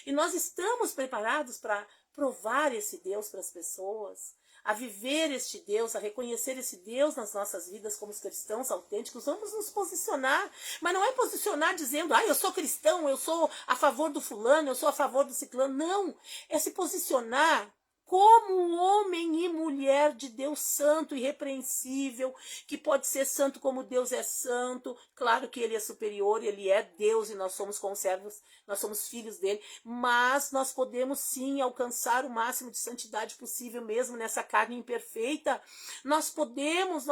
E nós estamos preparados para provar esse Deus para as pessoas, a viver este Deus, a reconhecer esse Deus nas nossas vidas como os cristãos autênticos. Vamos nos posicionar, mas não é posicionar dizendo, eu sou cristão, eu sou a favor do fulano, eu sou a favor do ciclano. Não, é se posicionar como homem e mulher de Deus santo e irrepreensível, que pode ser santo como Deus é santo. Claro que ele é superior, ele é Deus e nós somos conservos, nós somos filhos dele, mas nós podemos sim alcançar o máximo de santidade possível mesmo nessa carne imperfeita. Nós podemos,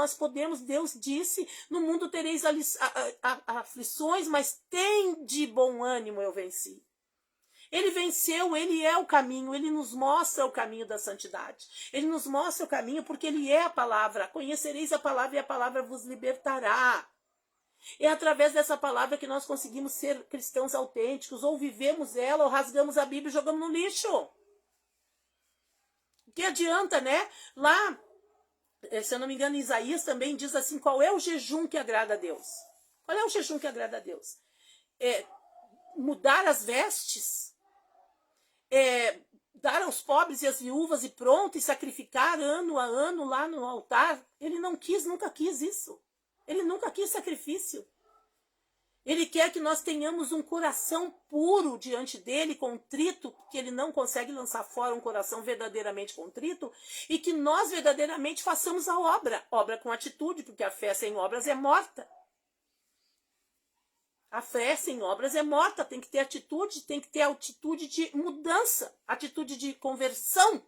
Deus disse, no mundo tereis aflições, mas tem de bom ânimo, eu venci. Ele venceu, ele é o caminho, ele nos mostra o caminho da santidade. Ele nos mostra o caminho porque ele é a palavra. Conhecereis a palavra e a palavra vos libertará. É através dessa palavra que nós conseguimos ser cristãos autênticos, ou vivemos ela, ou rasgamos a Bíblia e jogamos no lixo. O que adianta, né? Lá, se eu não me engano, Isaías também diz assim, qual é o jejum que agrada a Deus? Qual é o jejum que agrada a Deus? Mudar as vestes? Dar aos pobres e às viúvas e pronto, e sacrificar ano a ano lá no altar. Ele não quis, nunca quis isso. Ele nunca quis sacrifício. Ele quer que nós tenhamos um coração puro diante dele, contrito, que ele não consegue lançar fora um coração verdadeiramente contrito, e que nós verdadeiramente façamos a obra. Obra com atitude, porque a fé sem obras é morta. A fé sem obras é morta, tem que ter atitude de mudança, atitude de conversão,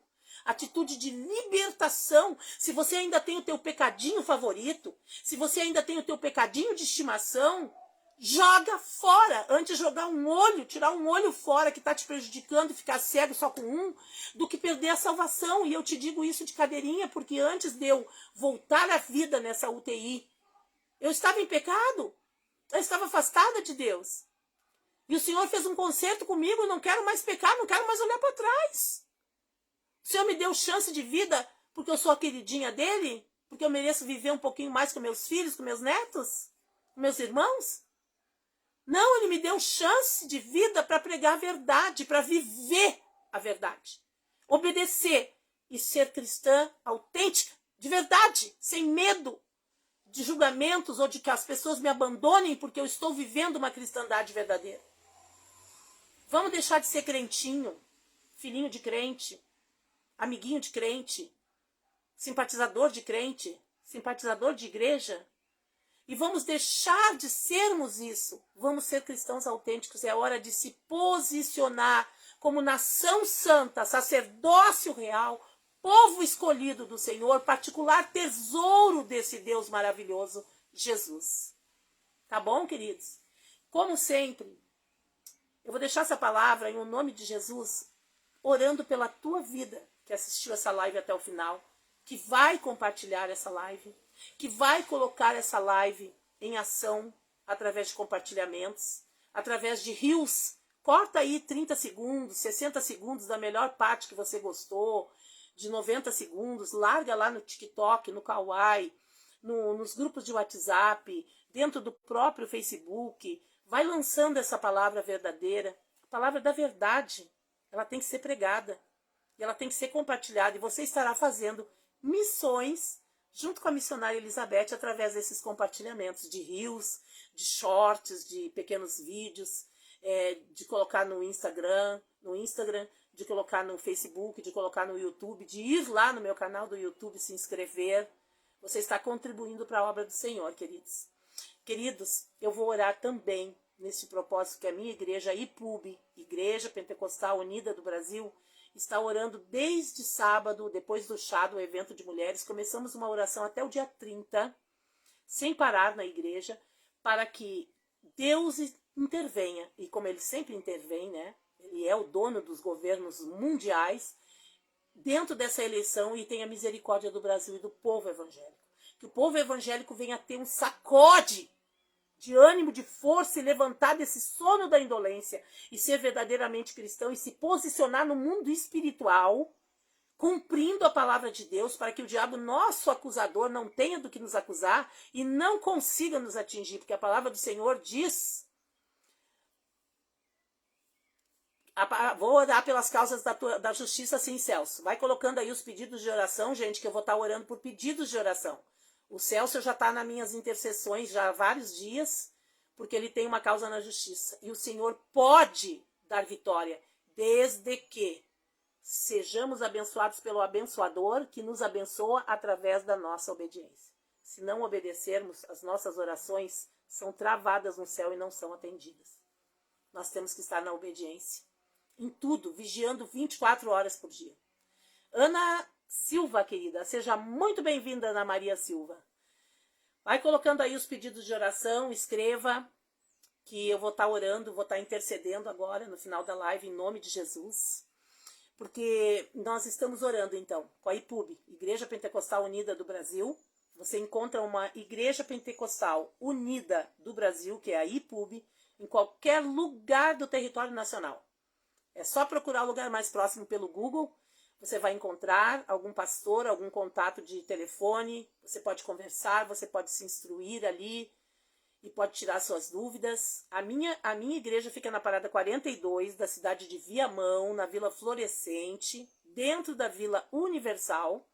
atitude de libertação. Se você ainda tem o teu pecadinho favorito, se você ainda tem o teu pecadinho de estimação, joga fora. Antes de jogar um olho, tirar um olho fora que está te prejudicando e ficar cego só com um, do que perder a salvação. E eu te digo isso de cadeirinha, porque antes de eu voltar à vida nessa UTI, eu estava em pecado. Eu estava afastada de Deus. E o Senhor fez um concerto comigo, eu não quero mais pecar, não quero mais olhar para trás. O Senhor me deu chance de vida porque eu sou a queridinha dele? Porque eu mereço viver um pouquinho mais com meus filhos, com meus netos, com meus irmãos? Não, ele me deu chance de vida para pregar a verdade, para viver a verdade. Obedecer e ser cristã autêntica, de verdade, sem medo de julgamentos ou de que as pessoas me abandonem porque eu estou vivendo uma cristandade verdadeira. Vamos deixar de ser crentinho, filhinho de crente, amiguinho de crente, simpatizador de crente, simpatizador de igreja. E vamos deixar de sermos isso. Vamos ser cristãos autênticos. É hora de se posicionar como nação santa, sacerdócio real, povo escolhido do Senhor, particular tesouro desse Deus maravilhoso, Jesus. Tá bom, queridos? Como sempre, Eu vou deixar essa palavra em nome de Jesus, orando pela tua vida, que assistiu essa live até o final, que vai compartilhar essa live, que vai colocar essa live em ação através de compartilhamentos, através de reels. Corta aí 30 segundos, 60 segundos da melhor parte que você gostou, de 90 segundos, larga lá no TikTok, no Kawaii, nos grupos de WhatsApp, dentro do próprio Facebook. Vai lançando essa palavra verdadeira, a palavra da verdade. Ela tem que ser pregada, e ela tem que ser compartilhada, e você estará fazendo missões junto com a missionária Elizabeth através desses compartilhamentos de reels, de shorts, de pequenos vídeos, de colocar no Instagram, de colocar no Facebook, de colocar no YouTube, de ir lá no meu canal do YouTube, se inscrever. Você está contribuindo para a obra do Senhor, queridos. Queridos, eu vou orar também nesse propósito que a minha igreja, IPUB, Igreja Pentecostal Unida do Brasil, está orando desde sábado, depois do chá, do evento de mulheres. Começamos uma oração até o dia 30, sem parar na igreja, para que Deus intervenha. E como ele sempre intervém, né? Ele é o dono dos governos mundiais, dentro dessa eleição, e tenha misericórdia do Brasil e do povo evangélico. Que o povo evangélico venha ter um sacode de ânimo, de força, e levantar desse sono da indolência e ser verdadeiramente cristão e se posicionar no mundo espiritual, cumprindo a palavra de Deus, para que o diabo, nosso acusador, não tenha do que nos acusar e não consiga nos atingir, porque a palavra do Senhor diz: vou orar pelas causas da justiça, sim, Celso. Vai colocando aí os pedidos de oração, gente, que eu vou estar orando por pedidos de oração. O Celso já está nas minhas intercessões já há vários dias, porque ele tem uma causa na justiça. E o Senhor pode dar vitória, desde que sejamos abençoados pelo abençoador, que nos abençoa através da nossa obediência. Se não obedecermos, as nossas orações são travadas no céu e não são atendidas. Nós temos que estar na obediência, em tudo, vigiando 24 horas por dia. Ana Silva, querida, seja muito bem-vinda, Ana Maria Silva. Vai colocando aí os pedidos de oração, escreva, que eu vou estar orando, vou estar intercedendo agora, no final da live, em nome de Jesus. Porque nós estamos orando, então, com a IPUB, Igreja Pentecostal Unida do Brasil. Você encontra uma Igreja Pentecostal Unida do Brasil, que é a IPUB, em qualquer lugar do território nacional. É só procurar o lugar mais próximo pelo Google. Você vai encontrar algum pastor, algum contato de telefone. Você pode conversar, você pode se instruir ali e pode tirar suas dúvidas. A minha igreja fica na parada 42 da cidade de Viamão, na Vila Florescente, dentro da Vila Universal,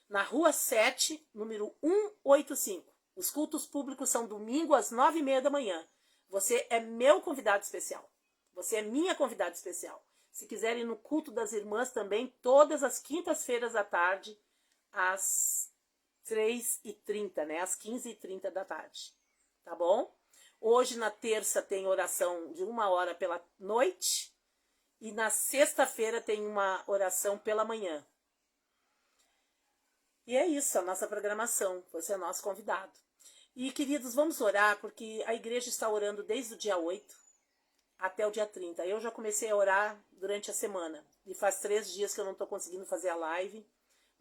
na Rua 7, número 185. Os cultos públicos são domingo às 9h30 da manhã. Você é meu convidado especial. Você é minha convidada especial. Se quiserem no culto das irmãs também, todas as quintas-feiras à tarde, às 3h30, né? Às 15h30 da tarde. Tá bom? Hoje, na terça, tem oração de 1 hora pela noite. E na sexta-feira tem uma oração pela manhã. E é isso, a nossa programação. Você é nosso convidado. E, queridos, vamos orar, porque a igreja está orando desde o dia 8 até o dia 30. Eu já comecei a orar durante a semana. E faz 3 dias que eu não estou conseguindo fazer a live,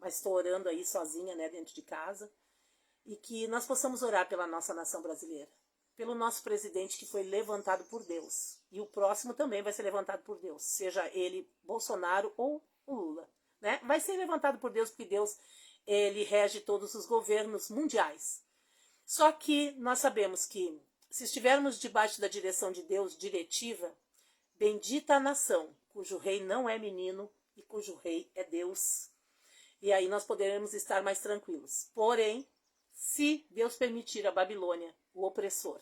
mas estou orando aí sozinha, né, dentro de casa. E que nós possamos orar pela nossa nação brasileira. Pelo nosso presidente que foi levantado por Deus. E o próximo também vai ser levantado por Deus. Seja ele Bolsonaro ou o Lula. Né? Vai ser levantado por Deus, porque Deus, ele rege todos os governos mundiais. Só que nós sabemos que, se estivermos debaixo da direção de Deus, diretiva, bendita a nação, cujo rei não é menino e cujo rei é Deus. E aí nós poderemos estar mais tranquilos. Porém, se Deus permitir a Babilônia, o opressor,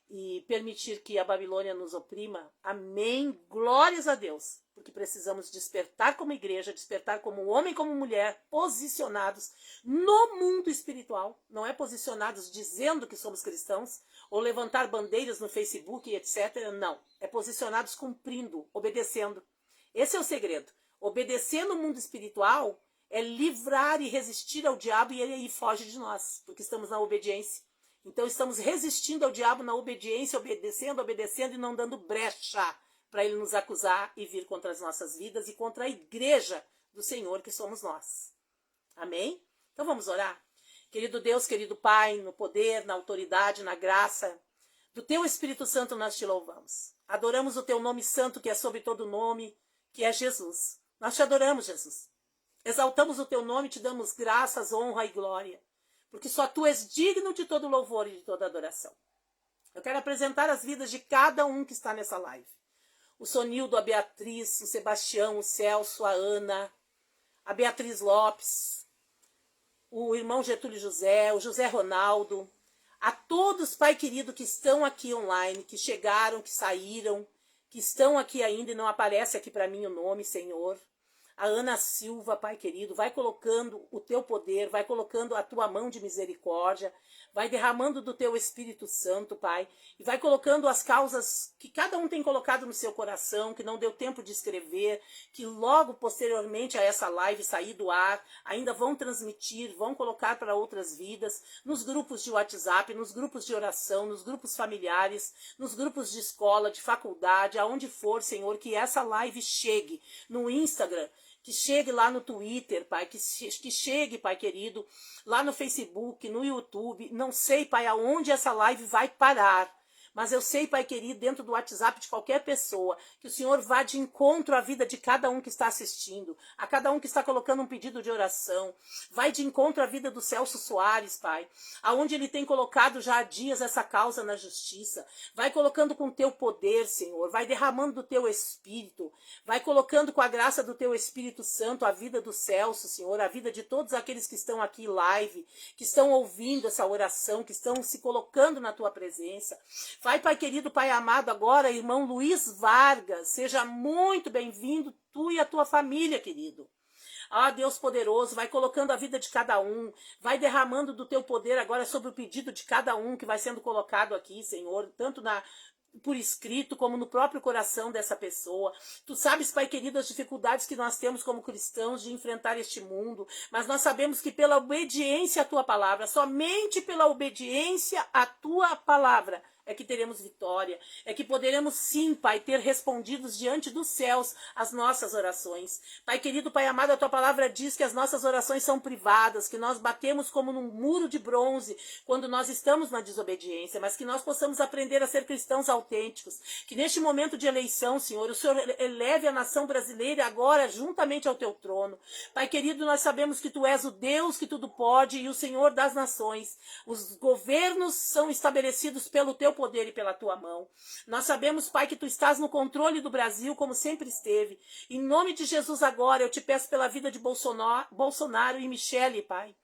e permitir que a Babilônia nos oprima, amém, glórias a Deus, porque precisamos despertar como igreja, despertar como homem, como mulher, posicionados no mundo espiritual, não é posicionados dizendo que somos cristãos, ou levantar bandeiras no Facebook, etc. Não, é posicionados cumprindo, obedecendo. Esse é o segredo. Obedecer no mundo espiritual é livrar e resistir ao diabo, e ele aí foge de nós, porque estamos na obediência. Então estamos resistindo ao diabo na obediência, obedecendo e não dando brecha para ele nos acusar e vir contra as nossas vidas e contra a igreja do Senhor que somos nós. Amém? Então vamos orar? Querido Deus, querido Pai, no poder, na autoridade, na graça do Teu Espírito Santo nós te louvamos. Adoramos o Teu nome santo que é sobre todo nome, que é Jesus. Nós te adoramos, Jesus. Exaltamos o Teu nome, te damos graças, honra e glória, porque só Tu és digno de todo louvor e de toda adoração. Eu quero apresentar as vidas de cada um que está nessa live. O Sonildo, a Beatriz, o Sebastião, o Celso, a Ana, a Beatriz Lopes, o irmão Getúlio José, o José Ronaldo, a todos, Pai querido, que estão aqui online, que chegaram, que saíram, que estão aqui ainda e não aparece aqui para mim o nome, Senhor. A Ana Silva, Pai querido, vai colocando o Teu poder, vai colocando a Tua mão de misericórdia, vai derramando do Teu Espírito Santo, Pai, e vai colocando as causas que cada um tem colocado no seu coração, que não deu tempo de escrever, que logo posteriormente a essa live sair do ar, ainda vão transmitir, vão colocar para outras vidas, nos grupos de WhatsApp, nos grupos de oração, nos grupos familiares, nos grupos de escola, de faculdade, aonde for, Senhor, que essa live chegue no Instagram, que chegue lá no Twitter, Pai, que chegue, Pai querido, lá no Facebook, no YouTube. Não sei, Pai, aonde essa live vai parar. Mas eu sei, Pai querido, dentro do WhatsApp de qualquer pessoa, que o Senhor vá de encontro à vida de cada um que está assistindo, a cada um que está colocando um pedido de oração. Vai de encontro à vida do Celso Soares, Pai, aonde ele tem colocado já há dias essa causa na justiça. Vai colocando com o Teu poder, Senhor, vai derramando do Teu Espírito, vai colocando com a graça do Teu Espírito Santo a vida do Celso, Senhor, a vida de todos aqueles que estão aqui live, que estão ouvindo essa oração, que estão se colocando na Tua presença. Vai, Pai querido, Pai amado, agora, irmão Luiz Vargas, seja muito bem-vindo, tu e a tua família, querido. Ah, Deus poderoso, vai colocando a vida de cada um, vai derramando do Teu poder agora sobre o pedido de cada um que vai sendo colocado aqui, Senhor, tanto por escrito, como no próprio coração dessa pessoa. Tu sabes, Pai querido, as dificuldades que nós temos como cristãos de enfrentar este mundo, mas nós sabemos que pela obediência à Tua palavra, somente pela obediência à Tua palavra, é que teremos vitória, é que poderemos sim, Pai, ter respondidos diante dos céus as nossas orações. Pai querido, Pai amado, a Tua palavra diz que as nossas orações são privadas, que nós batemos como num muro de bronze quando nós estamos na desobediência, mas que nós possamos aprender a ser cristãos autênticos, que neste momento de eleição, Senhor, o Senhor eleve a nação brasileira agora juntamente ao Teu trono. Pai querido, nós sabemos que Tu és o Deus que tudo pode e o Senhor das nações. Os governos são estabelecidos pelo Teu poder e pela Tua mão. Nós sabemos, Pai, que Tu estás no controle do Brasil, como sempre esteve. Em nome de Jesus agora, eu te peço pela vida de Bolsonaro e Michele, Pai.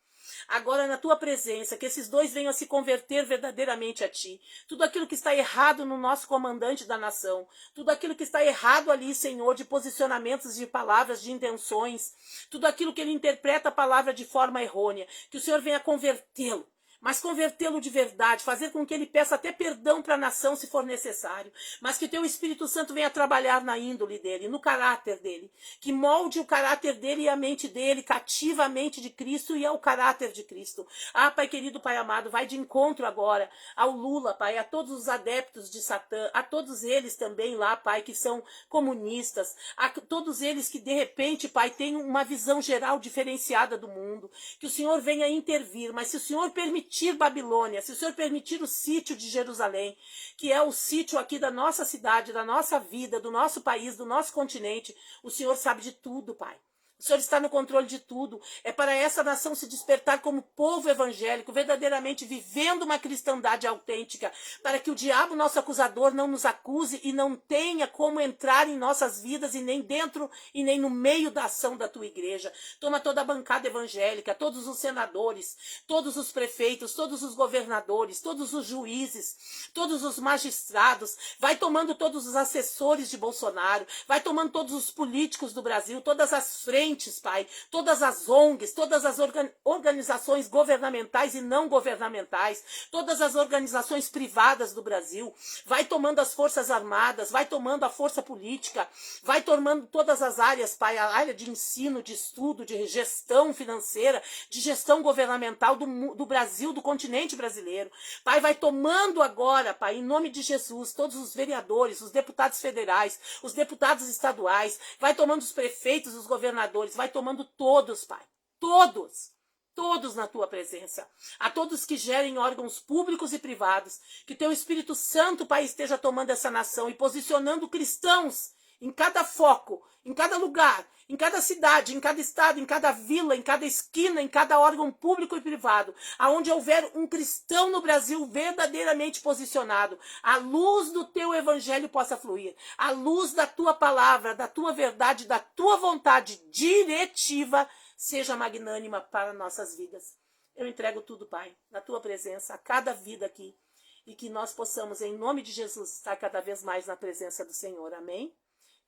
Agora, na Tua presença, que esses dois venham a se converter verdadeiramente a Ti. Tudo aquilo que está errado no nosso comandante da nação, tudo aquilo que está errado ali, Senhor, de posicionamentos, de palavras, de intenções, tudo aquilo que ele interpreta a palavra de forma errônea, que o Senhor venha convertê-lo. Mas convertê-lo de verdade, fazer com que ele peça até perdão para a nação se for necessário, mas que Teu Espírito Santo venha trabalhar na índole dele, no caráter dele, que molde o caráter dele e a mente dele, cativa a mente de Cristo e ao caráter de Cristo. Ah, Pai querido, Pai amado, vai de encontro agora ao Lula, Pai, a todos os adeptos de Satã, a todos eles também lá, Pai, que são comunistas, a todos eles que de repente, Pai, têm uma visão geral diferenciada do mundo, que o Senhor venha intervir, mas se o Senhor permitir Babilônia, se o Senhor permitir o sítio de Jerusalém, que é o sítio aqui da nossa cidade, da nossa vida, do nosso país, do nosso continente, o Senhor sabe de tudo, Pai. O Senhor está no controle de tudo. É para essa nação se despertar como povo evangélico, verdadeiramente vivendo uma cristandade autêntica, para que o diabo, nosso acusador, não nos acuse e não tenha como entrar em nossas vidas e nem dentro e nem no meio da ação da Tua igreja. Toma toda a bancada evangélica, todos os senadores, todos os prefeitos, todos os governadores, todos os juízes, todos os magistrados, vai tomando todos os assessores de Bolsonaro, vai tomando todos os políticos do Brasil, todas as freiras frentes, Pai, todas as ONGs, todas as organizações governamentais e não governamentais, todas as organizações privadas do Brasil, vai tomando as forças armadas, vai tomando a força política, vai tomando todas as áreas, Pai, a área de ensino, de estudo, de gestão financeira, de gestão governamental do Brasil, do continente brasileiro. Pai, vai tomando agora, Pai, em nome de Jesus, todos os vereadores, os deputados federais, os deputados estaduais, vai tomando os prefeitos, os governadores, vai tomando todos, Pai, todos na tua presença, a todos que gerem órgãos públicos e privados, que teu Espírito Santo, Pai, esteja tomando essa nação e posicionando cristãos em cada foco, em cada lugar, em cada cidade, em cada estado, em cada vila, em cada esquina, em cada órgão público e privado, aonde houver um cristão no Brasil verdadeiramente posicionado, a luz do teu evangelho possa fluir, a luz da tua palavra, da tua verdade, da tua vontade diretiva seja magnânima para nossas vidas. Eu entrego tudo, Pai, na tua presença, a cada vida aqui, e que nós possamos, em nome de Jesus, estar cada vez mais na presença do Senhor. Amém?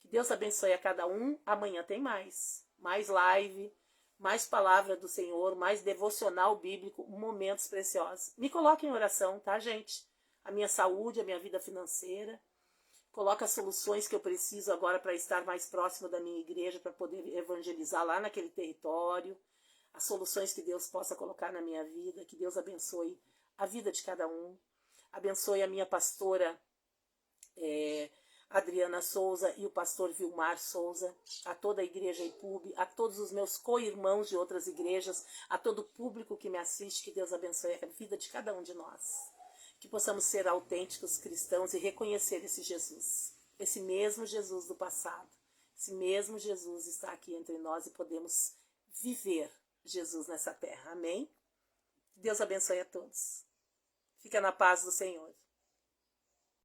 Que Deus abençoe a cada um. Amanhã tem mais live, mais palavra do Senhor, mais devocional bíblico, momentos preciosos. Me coloque em oração, tá, gente? A minha saúde, a minha vida financeira. Coloca as soluções que eu preciso agora para estar mais próximo da minha igreja, para poder evangelizar lá naquele território. As soluções que Deus possa colocar na minha vida. Que Deus abençoe a vida de cada um. Abençoe a minha pastora Adriana Souza e o pastor Vilmar Souza, a toda a igreja IPUB, a todos os meus co-irmãos de outras igrejas, a todo o público que me assiste, que Deus abençoe a vida de cada um de nós. Que possamos ser autênticos cristãos e reconhecer esse Jesus, esse mesmo Jesus do passado, esse mesmo Jesus está aqui entre nós e podemos viver Jesus nessa terra. Amém? Que Deus abençoe a todos. Fica na paz do Senhor.